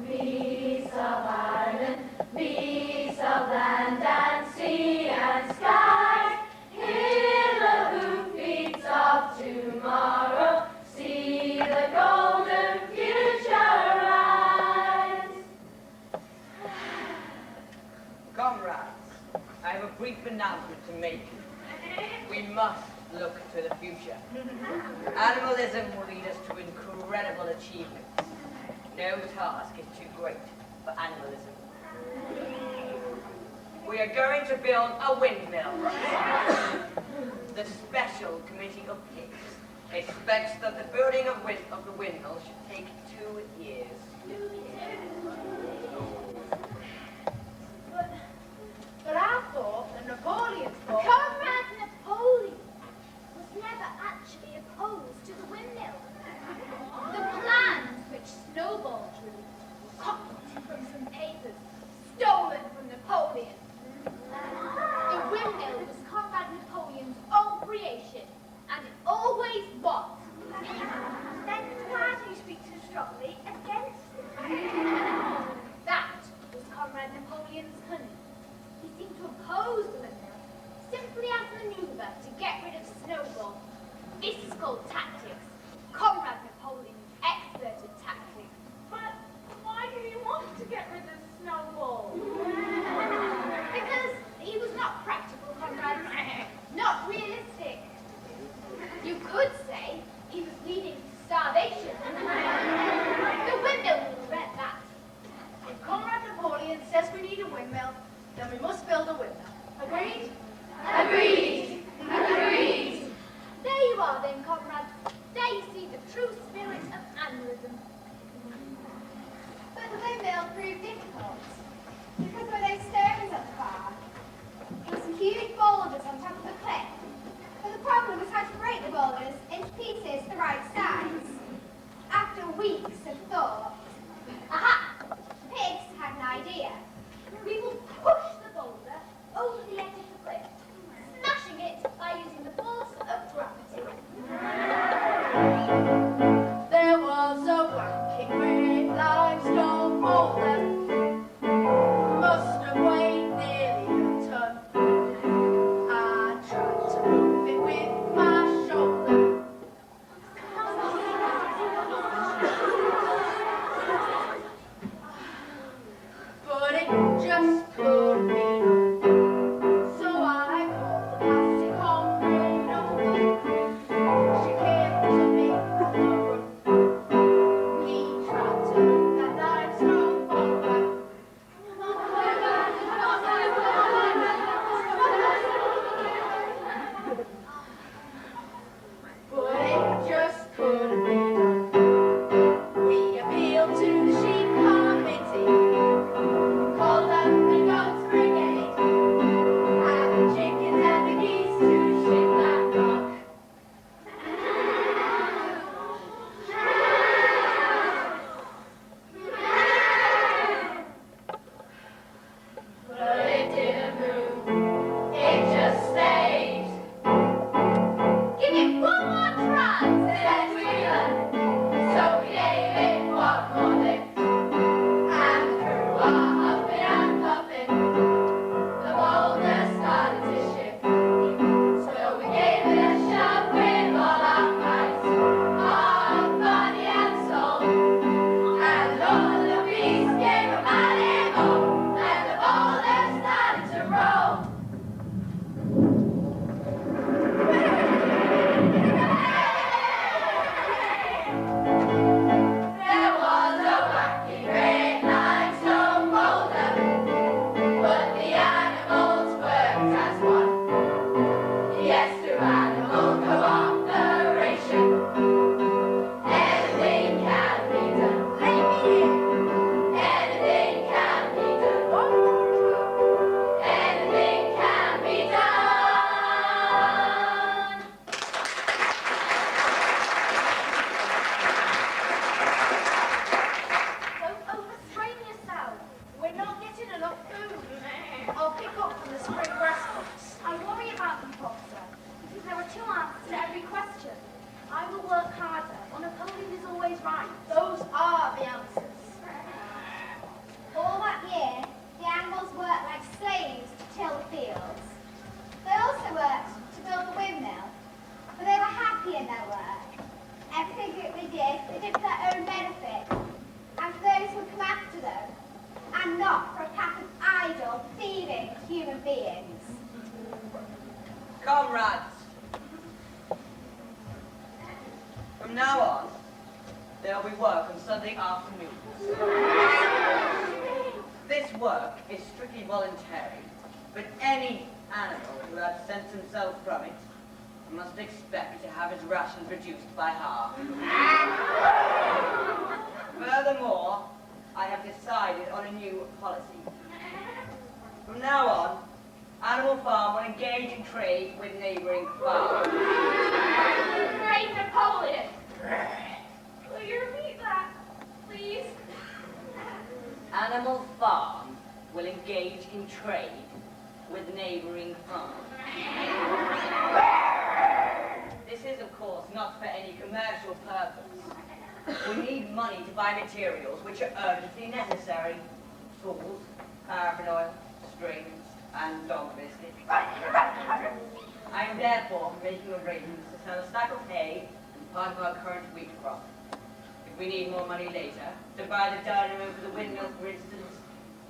Beasts of Ireland, beasts of land and sea and sky, hear the hoofbeats of tomorrow, see the golden future rise. Comrades, I have a brief announcement to make. We must look to the future. Animalism will lead us to incredible achievements. No task is too great for animalism. We are going to build a windmill. The Special Committee of Pigs expects that the building of the windmill should take 2 years. But I thought that Napoleon's thought... Comrade Napoleon was never actually opposed There was a wacky great limestone boulder, must have weighed nearly a ton. I tried to move it with my shoulder. But it just couldn't be done. So I called the plastic comrade over. She came to me on the run. We tried to move that limestone boulder. But it just couldn't be done. We appealed to the sheep committee, called up the goats brigade, and the chickens and the geese to ship that rock. But it didn't move, it just stayed. Give it one more try, said Wheeler. So we gave it one more lift. And through our huffing and puffing, the boulder started to shift. So we gave it a shove with all our might, heart, body and soul. And all the beasts gave a mighty moan, and the boulder started to roll. There was a wacky great limestone boulder, but the animals worked as one. Yes, to animal cooperation, anything can be done. Anything can be done. Anything can be done. Don't overstrain yourself. We're not getting enough food. I'll pick up from the spring grass box. I worry about them, Foxer. There are two answers to every question. I will work harder, or Napoleon is always right. Those are the answers. All that year, the animals worked like slaves to till the fields. They also worked to build the windmill, but they were happy in their work. Everything that they did for their own benefit, and for those who would come after them, and not for a pack of idle, thieving human beings. Comrades, from now on, there will be work on Sunday afternoons. This work is strictly voluntary, but any animal who absents himself from it must expect to have his rations reduced by half. Furthermore, I have decided on a new policy. From now on, Animal Farm will engage in trade with neighboring farms. Great Napoleon! Will you repeat that, please? Animal Farm will engage in trade with neighboring farms. This is, of course, not for any commercial purpose. We need money to buy materials which are urgently necessary. Tools, paraffin oil, strings, and dog biscuits. I am therefore making arrangements to sell a stack of hay and part of our current wheat crop. If we need more money later, to buy the dining room for the windmill, for instance,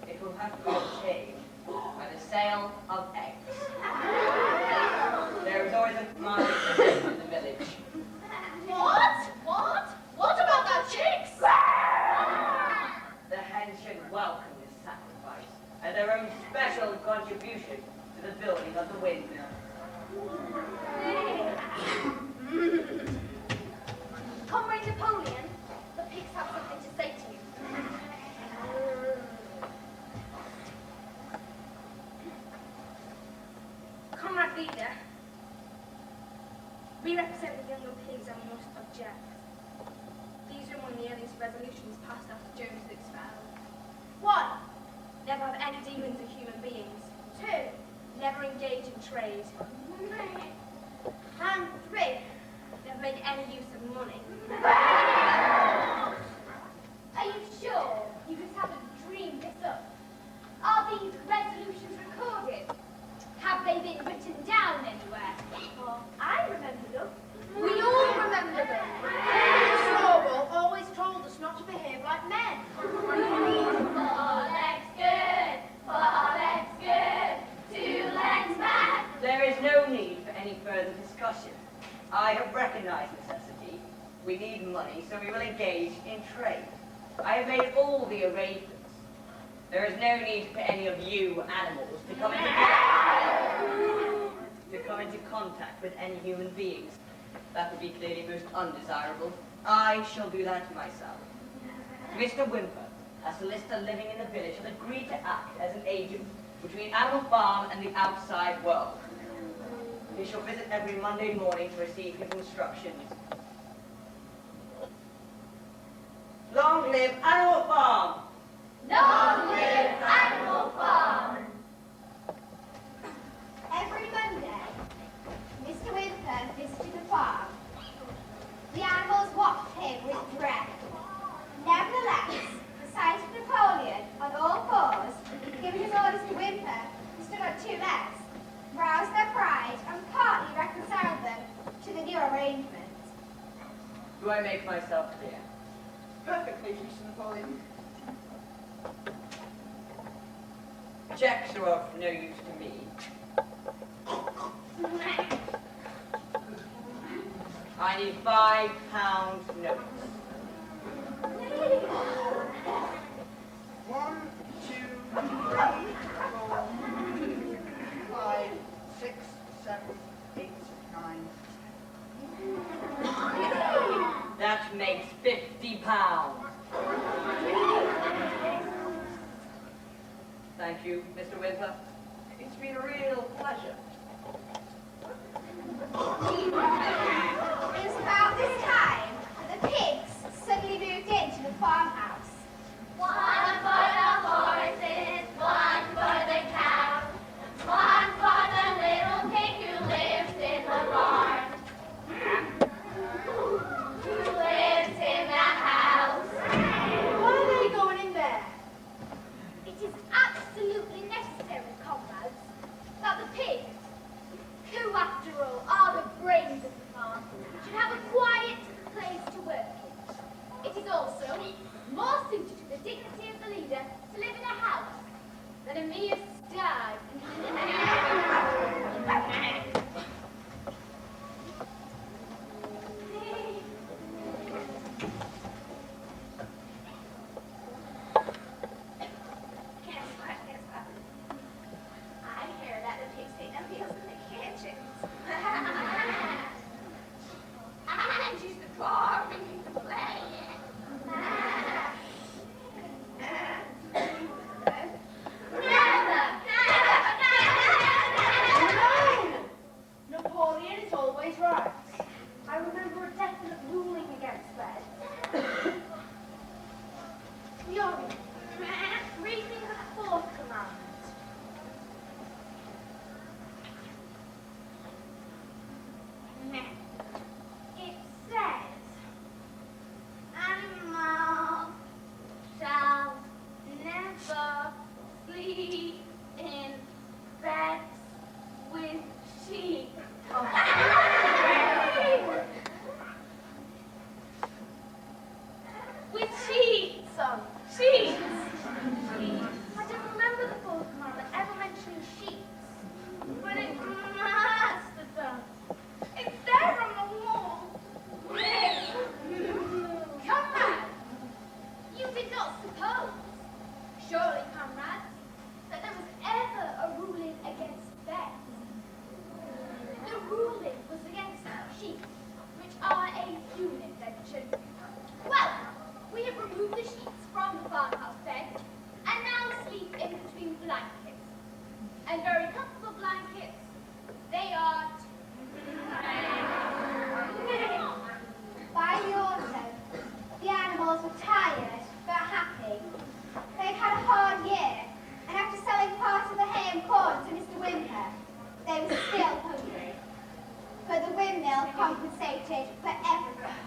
it will have to be obtained by the sale of eggs. There is always a market in the village. What? What about the chicks? The hens should welcome this sacrifice and their own special contribution to the building of the windmill. Comrade Napoleon, the pigs have something to say to you. Comrade leader, we represent the younger pigs and must object. These are among the earliest resolutions passed after Jones was expelled. 1. Never have any dealings with human beings. 2. Never engage in trade. And 3. Never make any use of money. We need money, so we will engage in trade. I have made all the arrangements. There is no need for any of you animals to come into contact with any human beings. That would be clearly most undesirable. I shall do that myself. Mr. Whymper, a solicitor living in the village, has agreed to act as an agent between Animal Farm and the outside world. He shall visit every Monday morning to receive his instructions. Long live Animal Farm! Long live Animal Farm! Every Monday, Mr. Whymper visited the farm. The animals watched him with dread. Nevertheless, the sight of Napoleon on all fours, giving his orders to Whymper, who stood on two legs, roused their pride and partly reconciled them to the new arrangement. Do I make myself clear? Perfectly, Mr. Napoleon. Checks are of no use to me. I need £5 notes. 1, 2, 3, 4, 5, 6, 7, 8, 9. That makes £50. Thank you, Mr. Whymper. It's been a real pleasure. It was about this time that the pigs suddenly moved into the farmhouse. One for the horses, one for the cows, one for the little pig who lives in the barn. Who lives in the house? Why are they going in there? It is absolutely necessary, comrades, that the pigs, who after all are the brains of the farm, should have a quiet place to work in. It is also more suited to the dignity of the leader to live in a house than a mere sty. I hear that the pigs take their meals in the kitchens. And use the car when you play Napoleon is always right. I remember a definite ruling against bed. Young, read me the fourth commandment. It says, animals shall never sleep in beds with sheep. With sheets, Son, sheets. I don't remember the fourth commandment ever mentioning sheets. But it must have done. It's there on the wall. Comrades, you did not suppose, surely, comrades, that there was ever a ruling against beds. The ruling was against sheep, which are a human invention. Well, we have removed the sheets from the farmhouse bed, and now sleep in between blankets. And very comfortable blankets they are. By the autumn, the animals were tired but happy. They'd had a hard year, and after selling part of the hay and corn to Mr. Whymper, they were still hungry. But the windmill compensated for everything.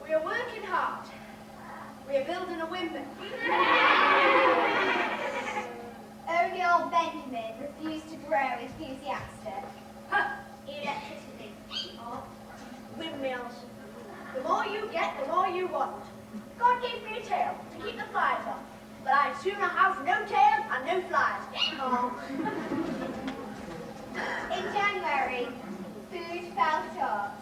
we are working hard. We are building a windmill. Only old Benjamin refused to grow enthusiastic. Huh, electricity. Oh, windmills. The more you get, the more you want. God gave me a tail to keep the flies off, but I'd sooner have no tail and no flies. Oh. In January, food fell short,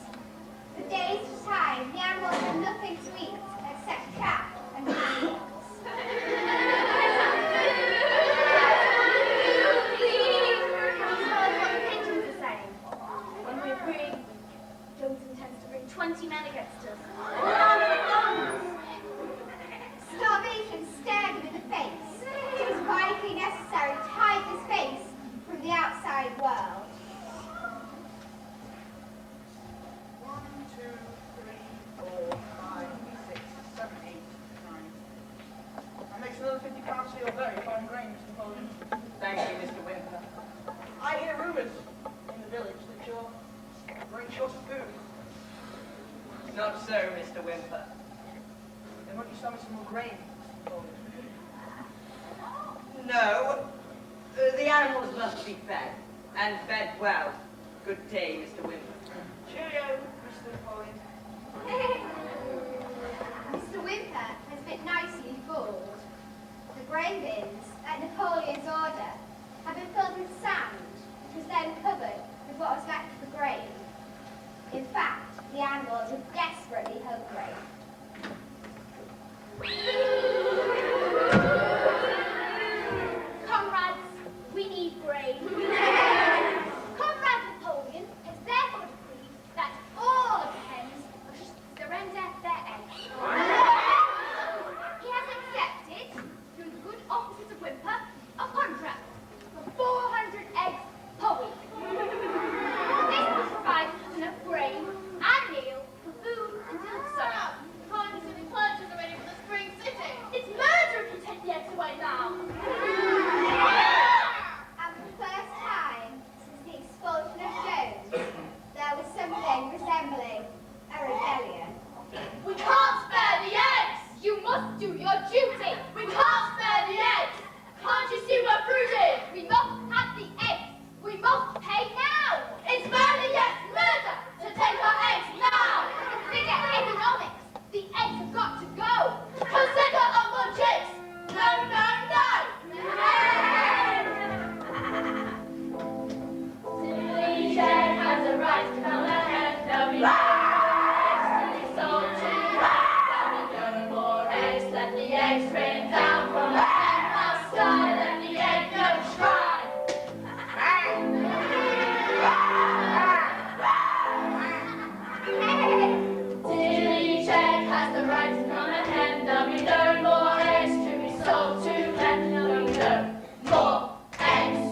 20 men against us. Starvation stared him in the face. It was vitally necessary to hide his face from the outside world. 1, 2, 3, 4, 5, 6, 7, 8, 9. That makes another £50 for your very fine grain, Mr. Napoleon. Thank you, Mr. Wimper. I hear rumours in the village that you're running short of food. Not so, Mr. Wimper. Then won't you sell me some more grain, Mr. Napoleon? No. The animals must be fed, and fed well. Good day, Mr. Wimper. Cheerio, Mr. Napoleon. Mr. Wimper has been nicely fooled. The grain bins at Napoleon's order have been filled with sand, which was then covered with what was left of the grain. In fact, the animals were desperately hungry. Comrades, we need grain. Comrade Napoleon has therefore decreed that all of the hens must surrender their eggs. He has accepted, through the good offices of Wimper, a contract for 400 eggs per week. This will provide enough grain and meal for food until summer. Time to be purchased already for the spring sitting. It's murder if you take the eggs away now. And for the first time since the expulsion of Jones, there was something resembling a rebellion. We can't spare the eggs! You must do your duty! We can't spare the eggs! Can't you see we're brooding? We must have the eggs! We must pay now! It's murder, yes, murder! To take our eggs now! Consider economics! The eggs have got to go! Consider unborn chicks! No, no, no! Each egg has a right to come ahead. There'll be let the eggs rain down from the penthouse sky. Let the egg yolks try. Till each egg has the right to come ahead. There'll be no more eggs to be sold to men. There'll be no more eggs.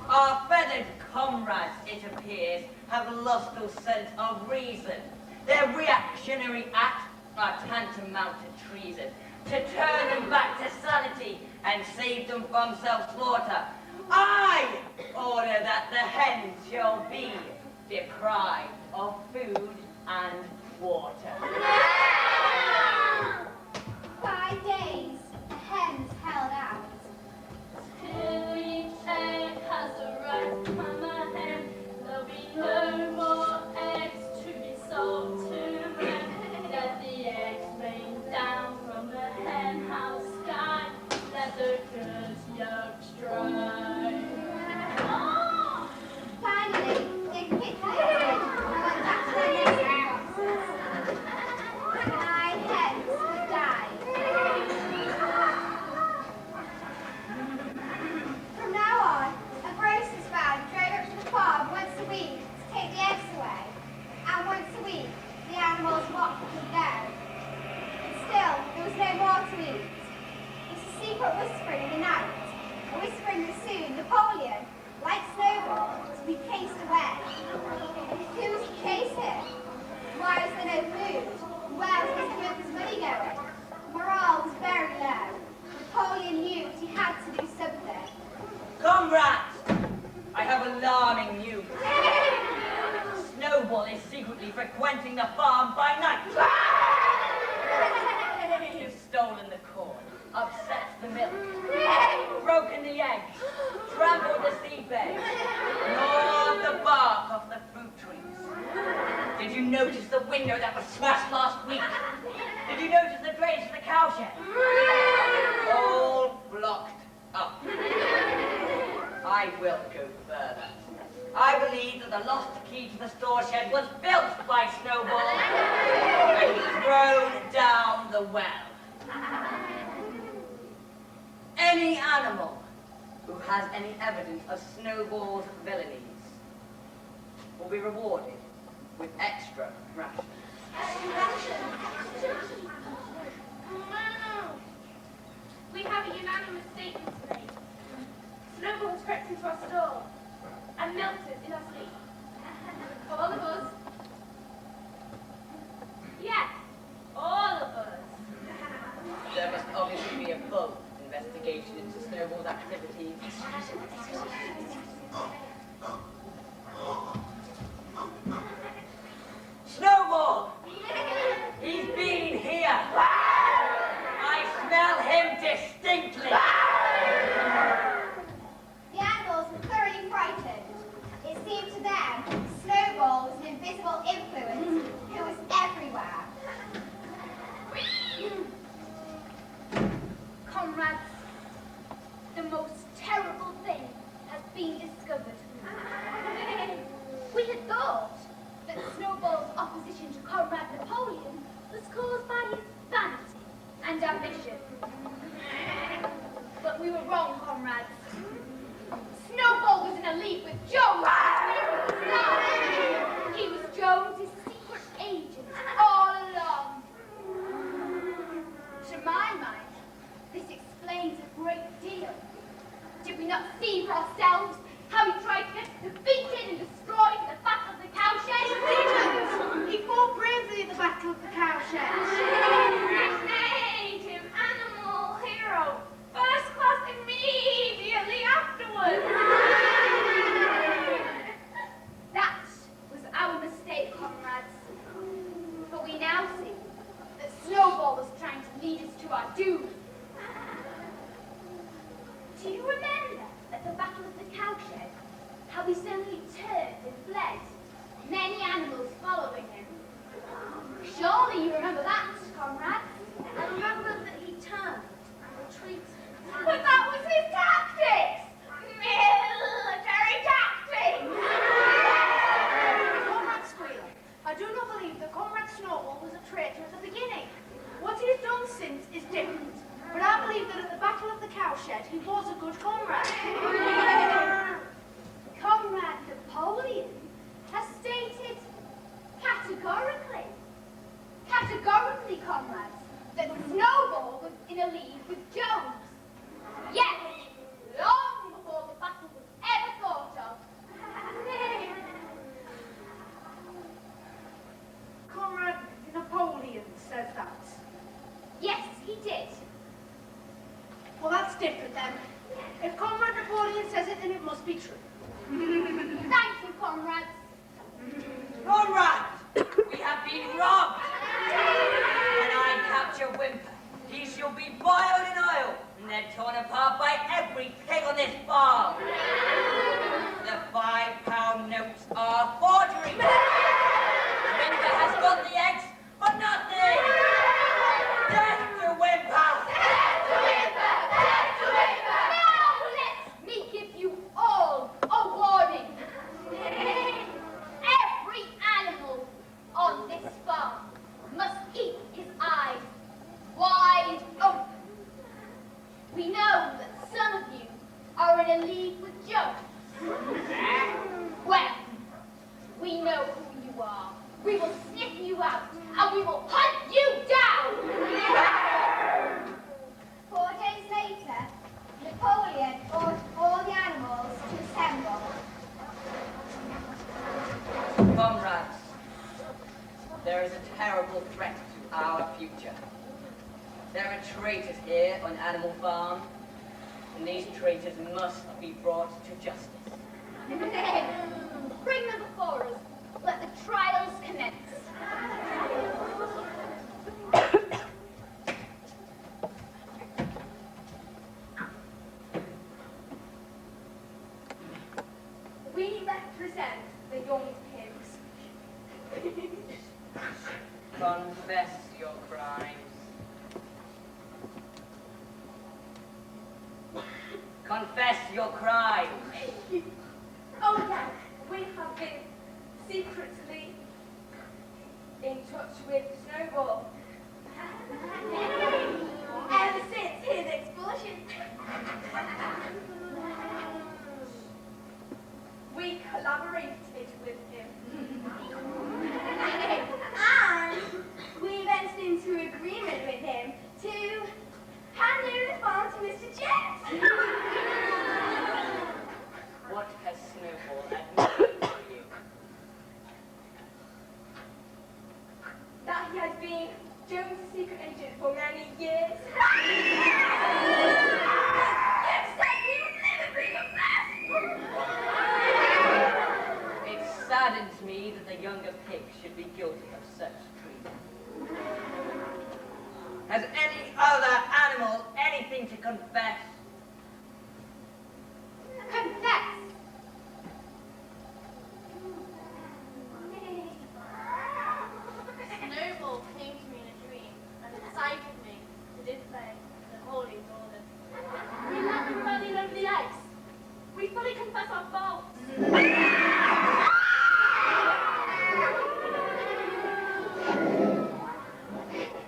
Our feathered comrades, it appears, have lost all sense of reason. Their reactionary acts are tantamount to treason. To turn them back to sanity and save them from self-slaughter, I order that the hens shall be deprived of food and water. 5 days, the hens held out. Till each egg has the right to come ahead, there'll be no more eggs to be sold to men. Let the eggs rain down from the hen house sky. Let the good yolks dry. Finally, they capitulated and went back to their nesting boxes. 9 hens had died. From now on, a grocer's van drove up to the farm once a week to take the eggs away, and once a week the animals watched them go. But still, there was no more to eat. It's a secret whispering in the night, a whispering that soon Napoleon, like Snowball, was to be chased away. Who was to chase him? Why was there no food? Where was Mr. Wimper's money going? Morale was very low. Napoleon knew that he had to do something. Comrades, I have alarming news. Snowball is secretly frequenting the farm by night. You've stolen the corn, upset the milk, broken the eggs, trampled the seed beds, gnawed the bark off the fruit trees. Did you notice the window that was smashed last week? Did you notice the drains to the cowshed? All blocked up. I will go further. I believe that the lost key to the store shed was built by Snowball and thrown down the well. Any animal who has any evidence of Snowball's villainies will be rewarded with extra rations. We have a unanimous statement to make. Snowball has crept into our stall and melted in our sleep. For all of us. Yes, all of us. There must obviously be a full investigation into Snowball's activities. Snowball! He's been here! I smell him distinctly! The animals were thoroughly frightened. It seemed to them Snowball was an invisible influence who was everywhere. Comrades, the most terrible thing has been discovered. We had thought that Snowball's opposition to Comrade Napoleon was caused by his vanity and ambition. But we were wrong, comrades. Snowball was in a league with Jones. He was Jones's secret agent all along. To my mind, this explains a great deal. Did we not see for ourselves how he tried to get defeated and destroyed in the Battle of the Cowshed? He fought bravely at the Battle of the Cowshed. Native animal hero, first class immediately afterwards. That was our mistake, comrades. But we now see that Snowball was trying to lead us to our doom. Do you remember at the Battle of the Cowshed how he suddenly turned and fled, many animals following him? Surely you remember that, comrades? I remember that he turned and retreated. But that was his tactics! Military tactics! Comrade Squealer, I do not believe that Comrade Snowball was a traitor at the beginning. What he has done since is different. But I believe that at the Battle of the Cowshed, he was a good comrade. Comrade Napoleon has stated categorically, comrades, that Snowball was in a league with Jones. Yes, long before the battle was ever thought of. Comrade Napoleon says that. Yes, he did. Well, that's different then. If Comrade Napoleon says it, then it must be true. Thank you, comrades. Conrad! We have been robbed! When I capture Whimper, he shall be boiled in oil and then torn apart by every pig on this farm. The £5 notes are forgery. Whimper has got the eggs for nothing. Death to Whimper! Now let me give you all a warning. Every animal on this farm must keep his eyes wide open. We know that some of you are in a league with Jones. Well, we know who you are. We will sniff you out and we will hunt you down. 4 days later, Napoleon ordered all the animals to assemble. Comrades, there is a terrible threat to our future. There are traitors here on Animal Farm, and these traitors must be brought to justice. Bring them before us. Let the trials commence. We represent the young pigs. Confess your crimes. Confess your crimes. Oh yes, we have been secretly in touch with Snowball. Ever since his expulsion. collaborated with him. And we've entered into agreement with him to hand over the farm to Mr. Jet. What has Snowball admitted to you? That he has been Jones' secret agent for many years. You said we would never bring him back! It saddens me that the younger pig should be guilty of such treatment. Has any other animal anything to confess? Confess! Snowball came to me in a dream and incited me to disobey the holy orders. We led the rebellion over the ice. We fully confess our faults.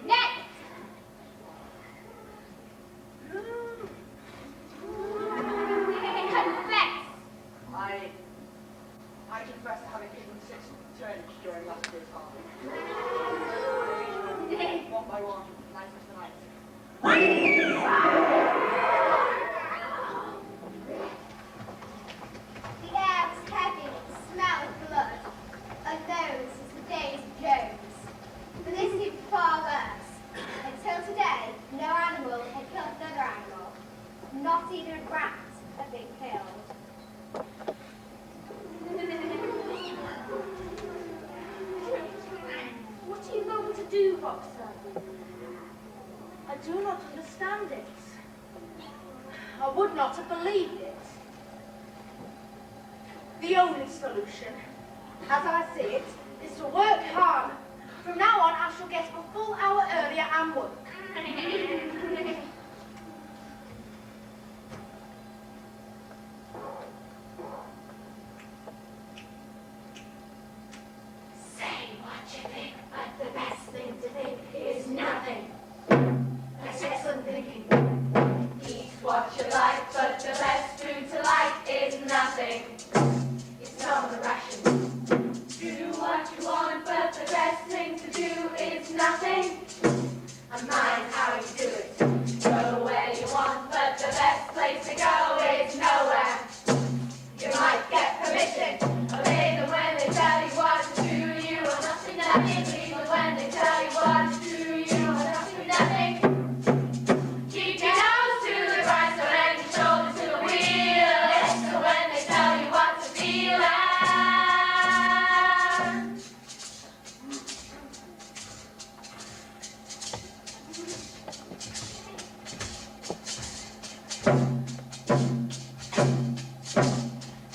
Next! Confess! I confess to having given 6 turns during last year's harvest. One by one, night after night. The air was heavy with the smell of blood, and those was the days of Jones. But this seemed far worse. Until today, no animal had killed another animal. Not even a rat had been killed. What are you going to do, Boxer? I do not understand it. I would not have believed it. The only solution, as I see it, is to work hard. From now on, I shall get a full hour earlier and work. Say what you think, but the best thing to think is nothing. That's excellent thinking. Eat what you like, but the best food to like is nothing. It's not a ration. Do what you want, but the best thing to do is nothing. And mind how you do it. Go where you want, but the best place to go is nowhere. You might get permission. Obey them when they tell you what to do. You are nothing, nothing. Leave them when they tell you what to do. You are nothing, nothing. Keep your nose to the right, so and your shoulder to the wheel. Listen when they tell you what to feel.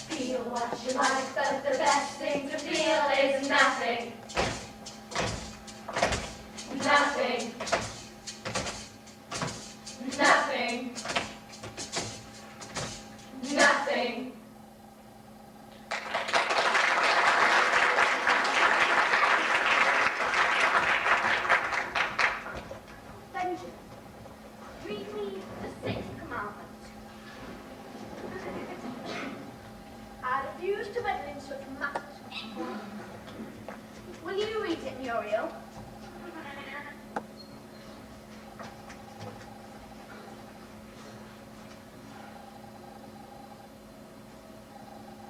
Feel what you like, but the best thing to feel is nothing. Nothing. Nothing. Nothing. Benjamin, read me the 6th commandment. I refuse to meddle in such matters. Will you read it, Muriel?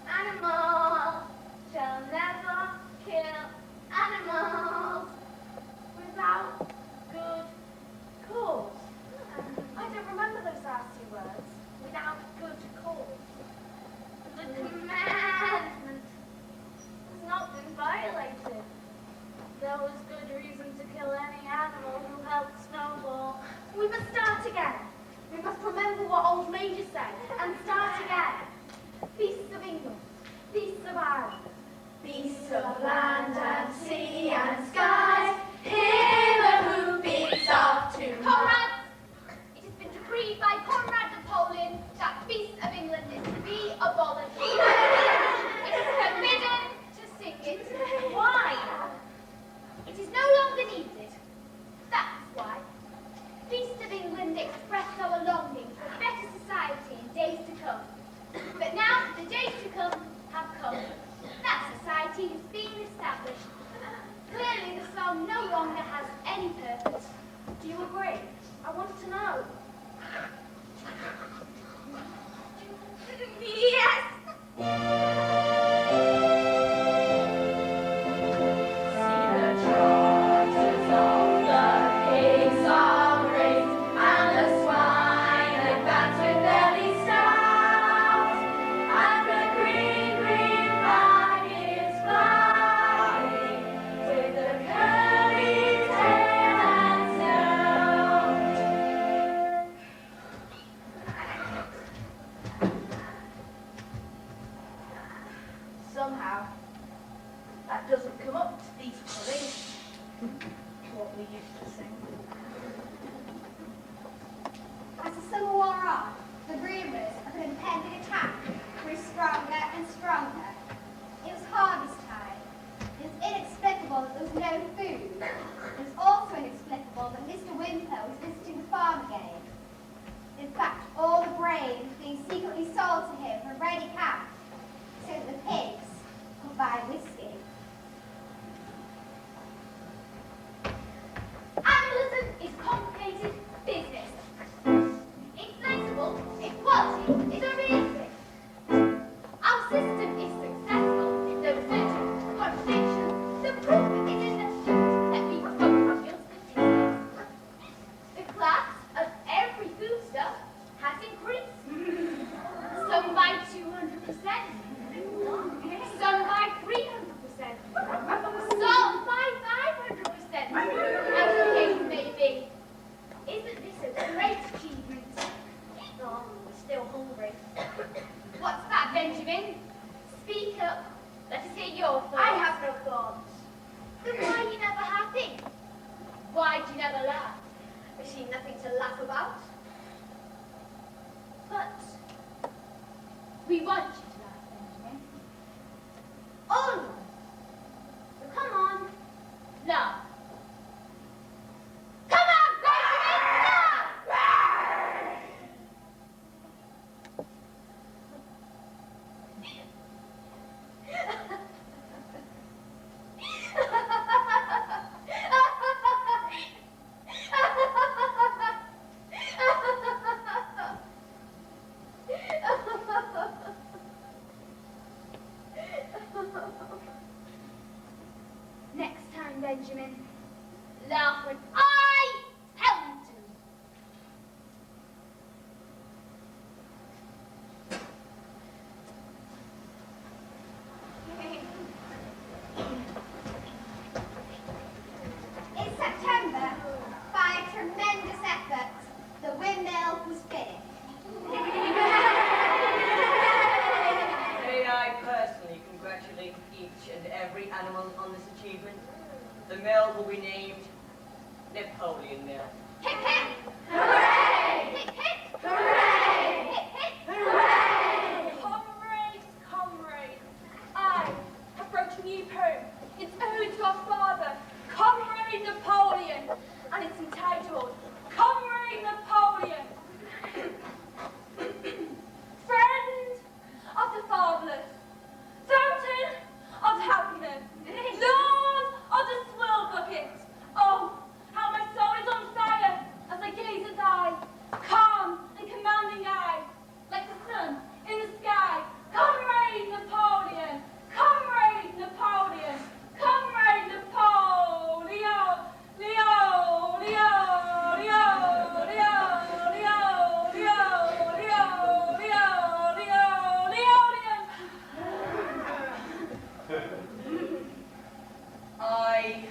Animals shall never kill animals without good cause. I don't remember those last 2 words. Without good cause. The commandment has not been violated. There was good reason to kill any animal who helped Snowball. We must start again. We must remember what old Major said and start again. Beasts of England, beasts of Ireland, Beasts of land and sea and sky, hear the hoofbeats of tomorrow. Comrades, it has been decreed by Comrade Napoleon that beasts of England is to be abolished. It is forbidden to sing it. Why? It is no longer needed. That's why. Beasts of England express our longing for a better society in days to come. But now the days to come have come. lifestyle no longer has any purpose. Do you agree? I want to know. Yes! See the trotters of the pace of race, and the swine advance with belly stout, and the green, green flag is flying, with the curly tail and snout. Somehow, that doesn't come up to these police. What we used to sing. As the summer wore on, the rumours of an impending attack grew stronger and stronger. It was harvest time. It was inexplicable that there was no food. It was also inexplicable that Mr. Wimper was visiting the farm again. In fact, all the grain was being secretly sold to him from ready cash, so that the pigs could buy whiskey. Animalism is complicated business. It's flexible, it's quality, it's unrealistic. Our system is successful, there are certain contradictions. The proof is in the fact that we focus on statistics. The class of every foodstuff has increased. Some by 200%. Some by 300%. Some by 500%. As the case may be. Isn't this a great achievement? Oh, we're still hungry. What's that, Benjamin? Speak up. Let us hear your thoughts. I have no thoughts. Then why are you never happy? Why do you never laugh? I see nothing to laugh about. But we want you to laugh, Benjamin. All of us. So come on, laugh. Come on, Benjamin, laugh! Next time, Benjamin, laugh when I tell you to. In September, by a tremendous effort, the windmill was finished. May I personally congratulate each and every animal on this achievement. The mill will be named Napoleon Mill. Hip hip! Hooray! Hip hip! Hooray! Hip hip! Hooray! Comrades, comrades, I have wrote a new poem. It's ode to our father, Comrade Napoleon, and it's entitled Comrade Napoleon. Friend of the fatherless, fountain of happiness, Lord of the swill bucket. Oh, how my soul is on fire as I gaze at thy calm and commanding eye, like the sun in the sky. Comrade Napoleon, Comrade Napoleon, Comrade Napoleon, Leo, Leo, Leo, Leo, Leo, Leo, Leo, Leo, Leo, Leo, Leonian. I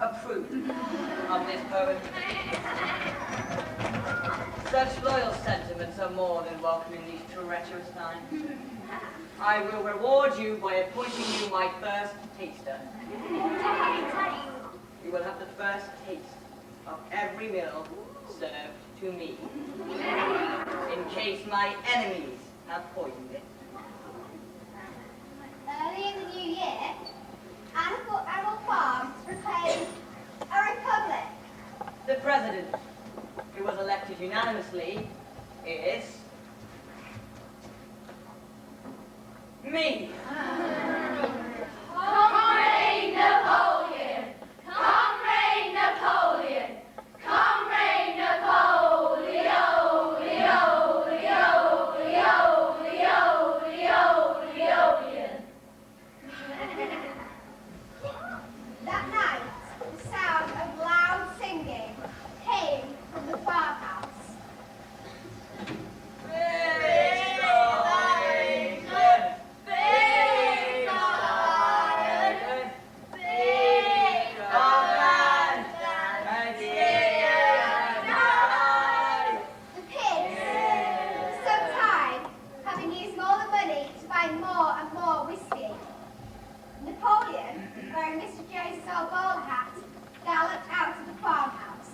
approve of this poem. Such loyal sentiments are more than welcome in these treacherous times. I will reward you by appointing you my first taster. You will have the first taste of every meal served to me, in case my enemies have poisoned it. Early in the new year, Animal Farm proclaimed a republic. The president, who was elected unanimously, is me. Comrade buying more and more whiskey. Napoleon, wearing Mr. J's old bowler hat, galloped out of the farmhouse.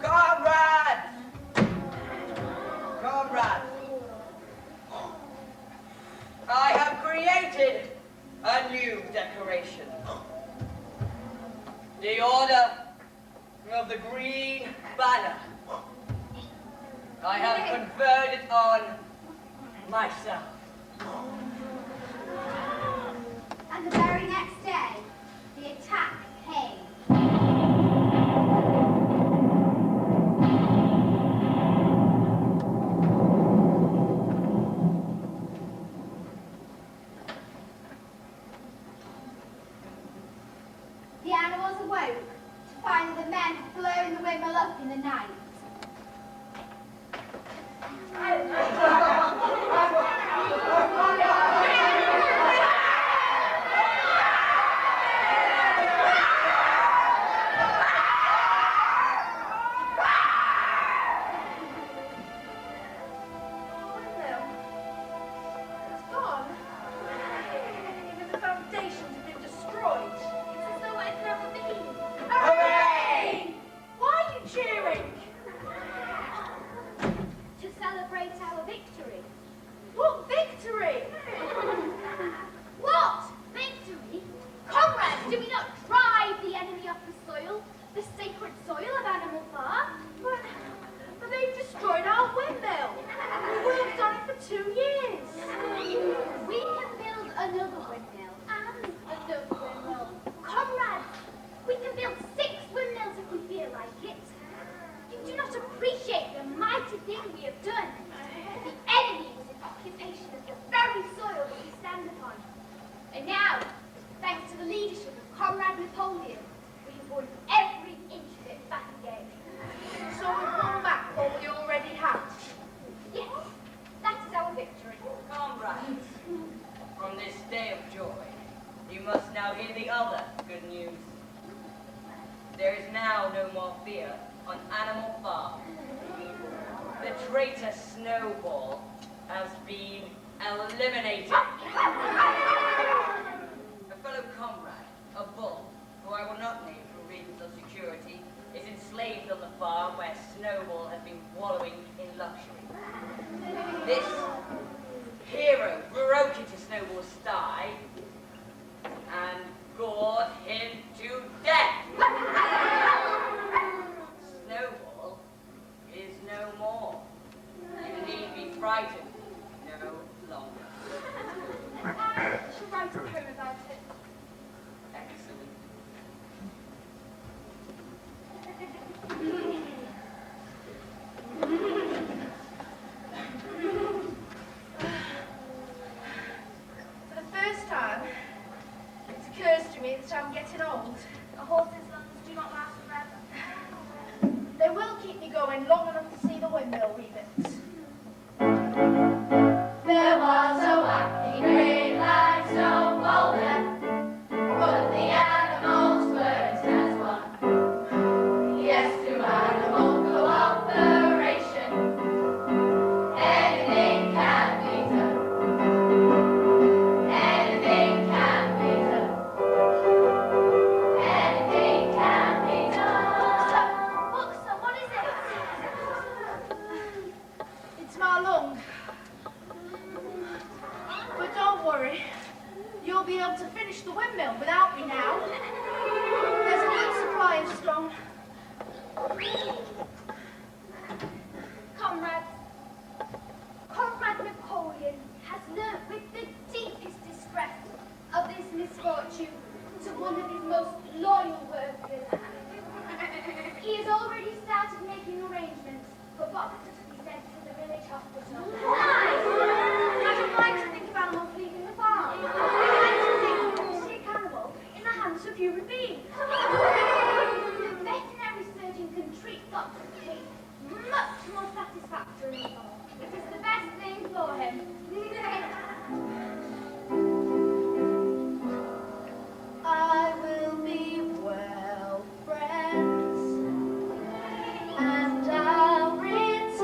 Comrades! Comrades! I have created a new decoration. The Order of the Green Banner. I have conferred it on myself. And the very next day, the attack came. The animals awoke to find that the men had blown the windmill up in the night. It's gone. Even the foundations have been destroyed. It's as though it had never been. Hooray! Why are you cheering? To celebrate our victory. What victory? What? Victory? Comrades, do we not drive the enemy off the soil? The sacred soil of Animal Farm? But they've destroyed our windmill. We worked on it for 2 years. We can build another windmill and another windmill. Comrades, we can build 6 windmills if we feel like it. You do not appreciate the mighty thing we have done. The enemy was in occupation of the very soil that we stand upon. And now, thanks to the leadership of Comrade Napoleon, we have won every inch of it back again. So we've won back what we already had. Yes, that is our victory. Comrades, from this day of joy, you must now hear the other good news. There is now no more fear on Animal Farm. The traitor Snowball has been eliminated. A fellow comrade, a bull, who I will not name for reasons of security, is enslaved on the farm where Snowball has been wallowing in luxury. This hero broke into Snowball's sty and gored him to death. Snowball is no more. You need be frightened no longer. I shall write a poem about it. Excellent. For the first time, it occurs to me that I'm getting old. A horse's lungs do not last forever. They will keep me going long enough to see the windmill rebuilt. There was a wacky great light so golden, but the animals were its as one. Yes, to animal cooperation, anything can be done. Anything can be done. Anything can be done. Look, so what is it? It's my lung. But don't worry, you'll be able to finish the windmill without me now. There's a good supply of stone. Comrades, Comrade Napoleon has learnt with the deepest distress of this misfortune to one of his most loyal workers. He has already started making arrangements for Bob to be sent to the village hospital. Nice! I don't like to think of animals leaving the farm. I like to think of a sick animal in the hands of human beings. The veterinary surgeon can treat Dr. King much more satisfactorily. It is the best thing for him. I will be well, friends, and I'll return.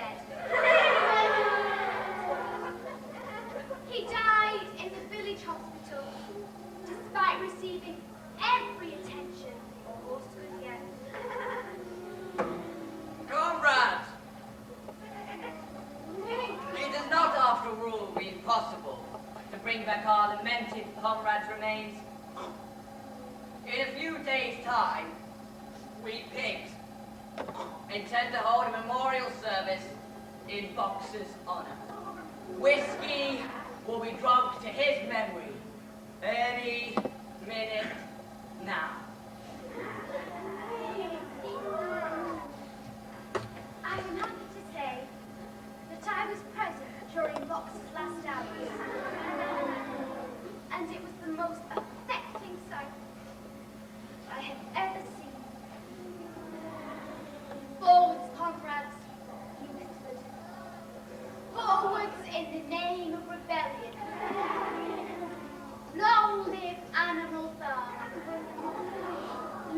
dead. He died in the village hospital, despite receiving every attention a horse could get. Comrades! It has not, after all, been possible to bring back our lamented comrade's remains. In a few days' time, we pigs intend to hold a memorial service in Boxer's honor. Whiskey will be drunk to his memory any minute now. I am happy to say that I was present during Boxer's last hours, and it was the most affecting sight I have ever seen. Forwards, comrades, he whispered. Forwards in the name of rebellion. Long live Animal Farm.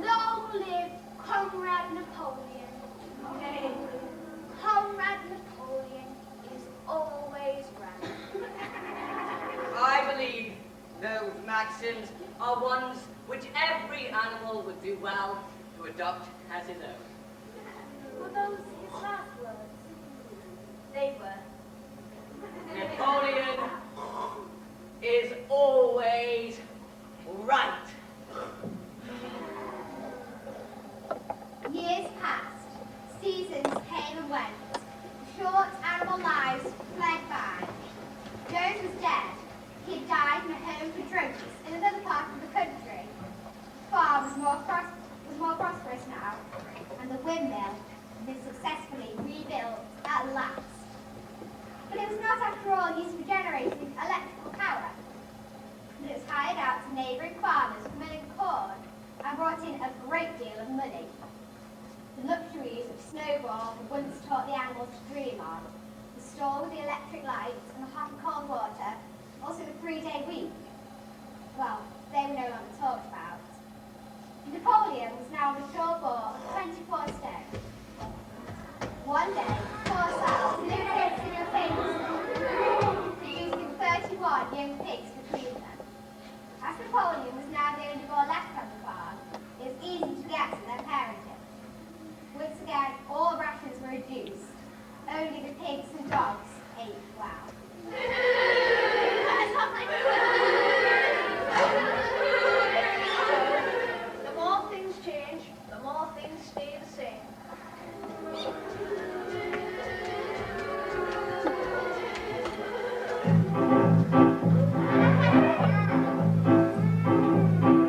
Long live Comrade Napoleon. Comrade Napoleon is always right. I believe those maxims are ones which every animal would do well to adopt as his own. Were those his last words? They were. Napoleon is always right. Years passed, seasons came and went, short animal lives fled by. Jones was dead. He had died in a home for drunks in another part of the country. The farm was more prosperous now, and the windmill had been successfully rebuilt at last. But it was not, after all, used for generating electrical power. But it was hired out to neighbouring farmers for milling corn and brought in a great deal of money. The luxuries of Snowball had once taught the animals to dream on. The stall with the electric lights and the hot and cold water, also the 3-day week. Well, they were no longer talked about. Napoleon was now a mature boar of 24 stone. One day, 4 cells lived in a cage, producing 31 young pigs between them. As Napoleon was now the only boar left on the farm, it was easy to get to their parenting. Once again, all rations were reduced. Only the pigs and dogs ate well. The more things change, the more things stay the same.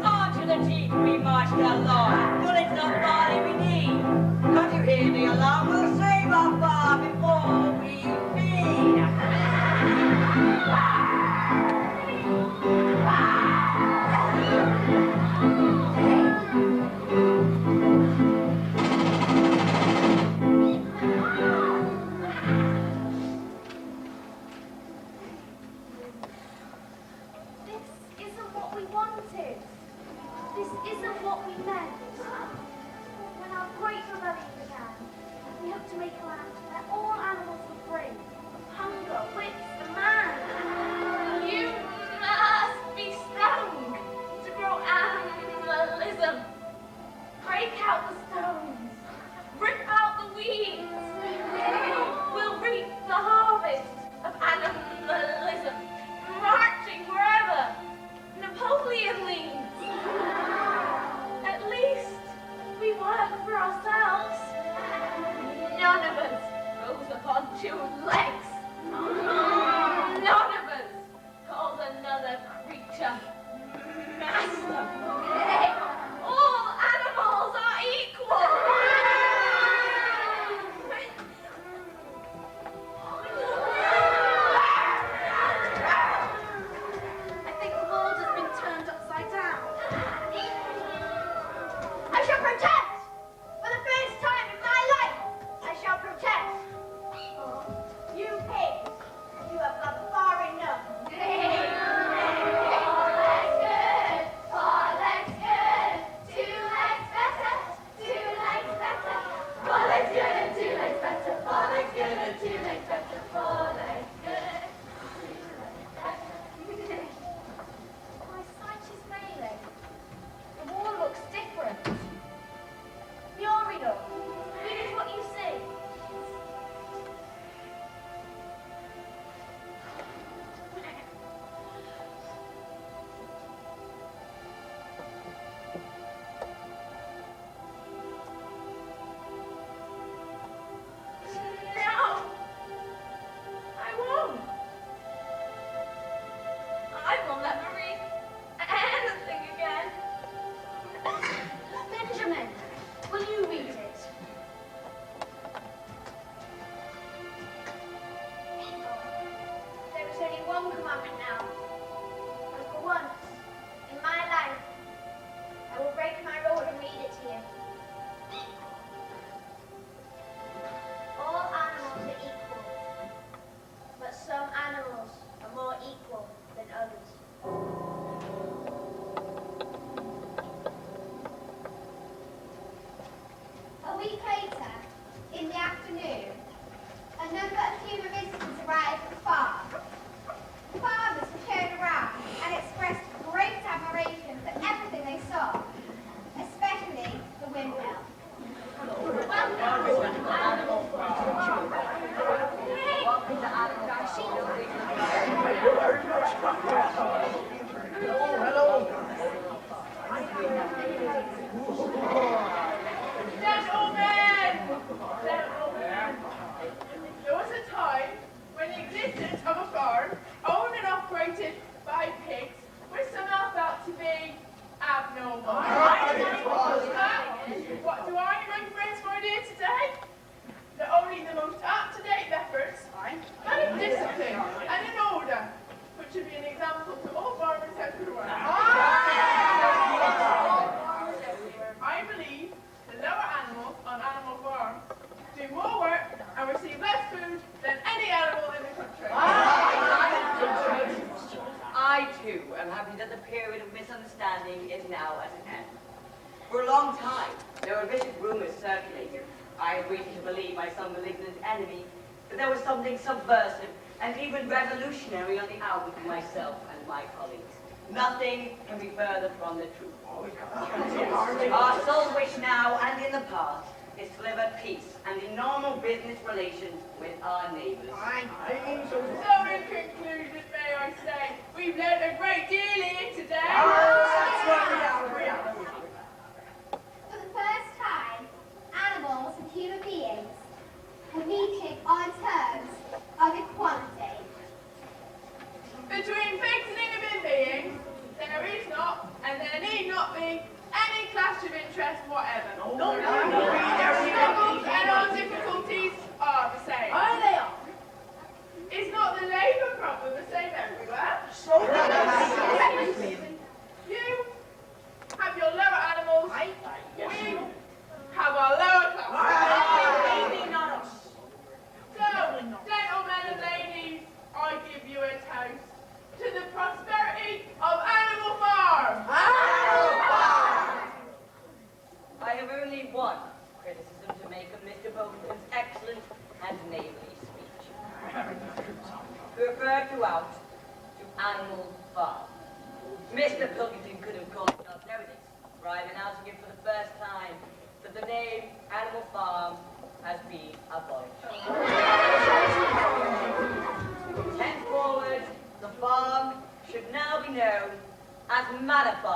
On to the teeth we march along. Bullets of barley we need. Can't you hear the alarm? We'll save our farm before we feed. This isn't what we wanted. This isn't what we meant. When our great rebellion began, we hoped to make a land where all animals were free of hunger, whips, and man. You must be strong to grow animalism. Break out the stones. Rip out the weeds. We'll reap the harvest of animalism, marching wherever Napoleon leads. At least we work for ourselves. None of us goes upon 2 legs. None of us calls another creature master. All animals are equal. I think the world has been turned upside down. I shall protect! For the first time in my life, I shall protect! You pigs, comment now. And for once in my life, I will break my rule and read it to you. All animals are equal, but some animals are more equal than others. A week later, in the afternoon, a number of human visitors arrived at the farm. The farmers were shown around and expressed great admiration for everything they saw, especially the windmill. Gentlemen! There was a time when the existence of a farm owned and operated by pigs was somehow felt to be abnormal. What do I and my friends find here today? Not only the most up-to-date methods, but in discipline and in order, which should be an example to all farmers everywhere. I believe the lower animals on animal farms do more work and receive less food than any animal in the country. I too am happy that the period of misunderstanding is now at an end. For a long time, there were vicious rumors circulating. I had reason to believe by some malignant enemy that there was something subversive and even revolutionary on the out with myself and my colleagues. Nothing can be further from the truth. Our sole wish now and in the past is to live at peace and in normal business relations with our neighbours. So in conclusion, may I say, we've learned a great deal here today. For the first time, animals and human beings were meeting on terms of equality. Between pigs and human beings, there is not, and there need not be, any clash of interest whatever. Struggles and our difficulties are the same. They are. Is not the labour problem the same everywhere? You have your lower animals, we have our lower class. Maybe not us. So, gentlemen and ladies, I give you a toast to the prosperity of Animal Farm. I have only one criticism to make of Mr. Bolton's excellent and neighbourly speech. He referred throughout to Animal Farm. Mr. Pilkington could have called himself notice, for I am announcing it for the first time that the name Animal Farm has been abolished. Henceforward, the farm should now be known as Manor Farm.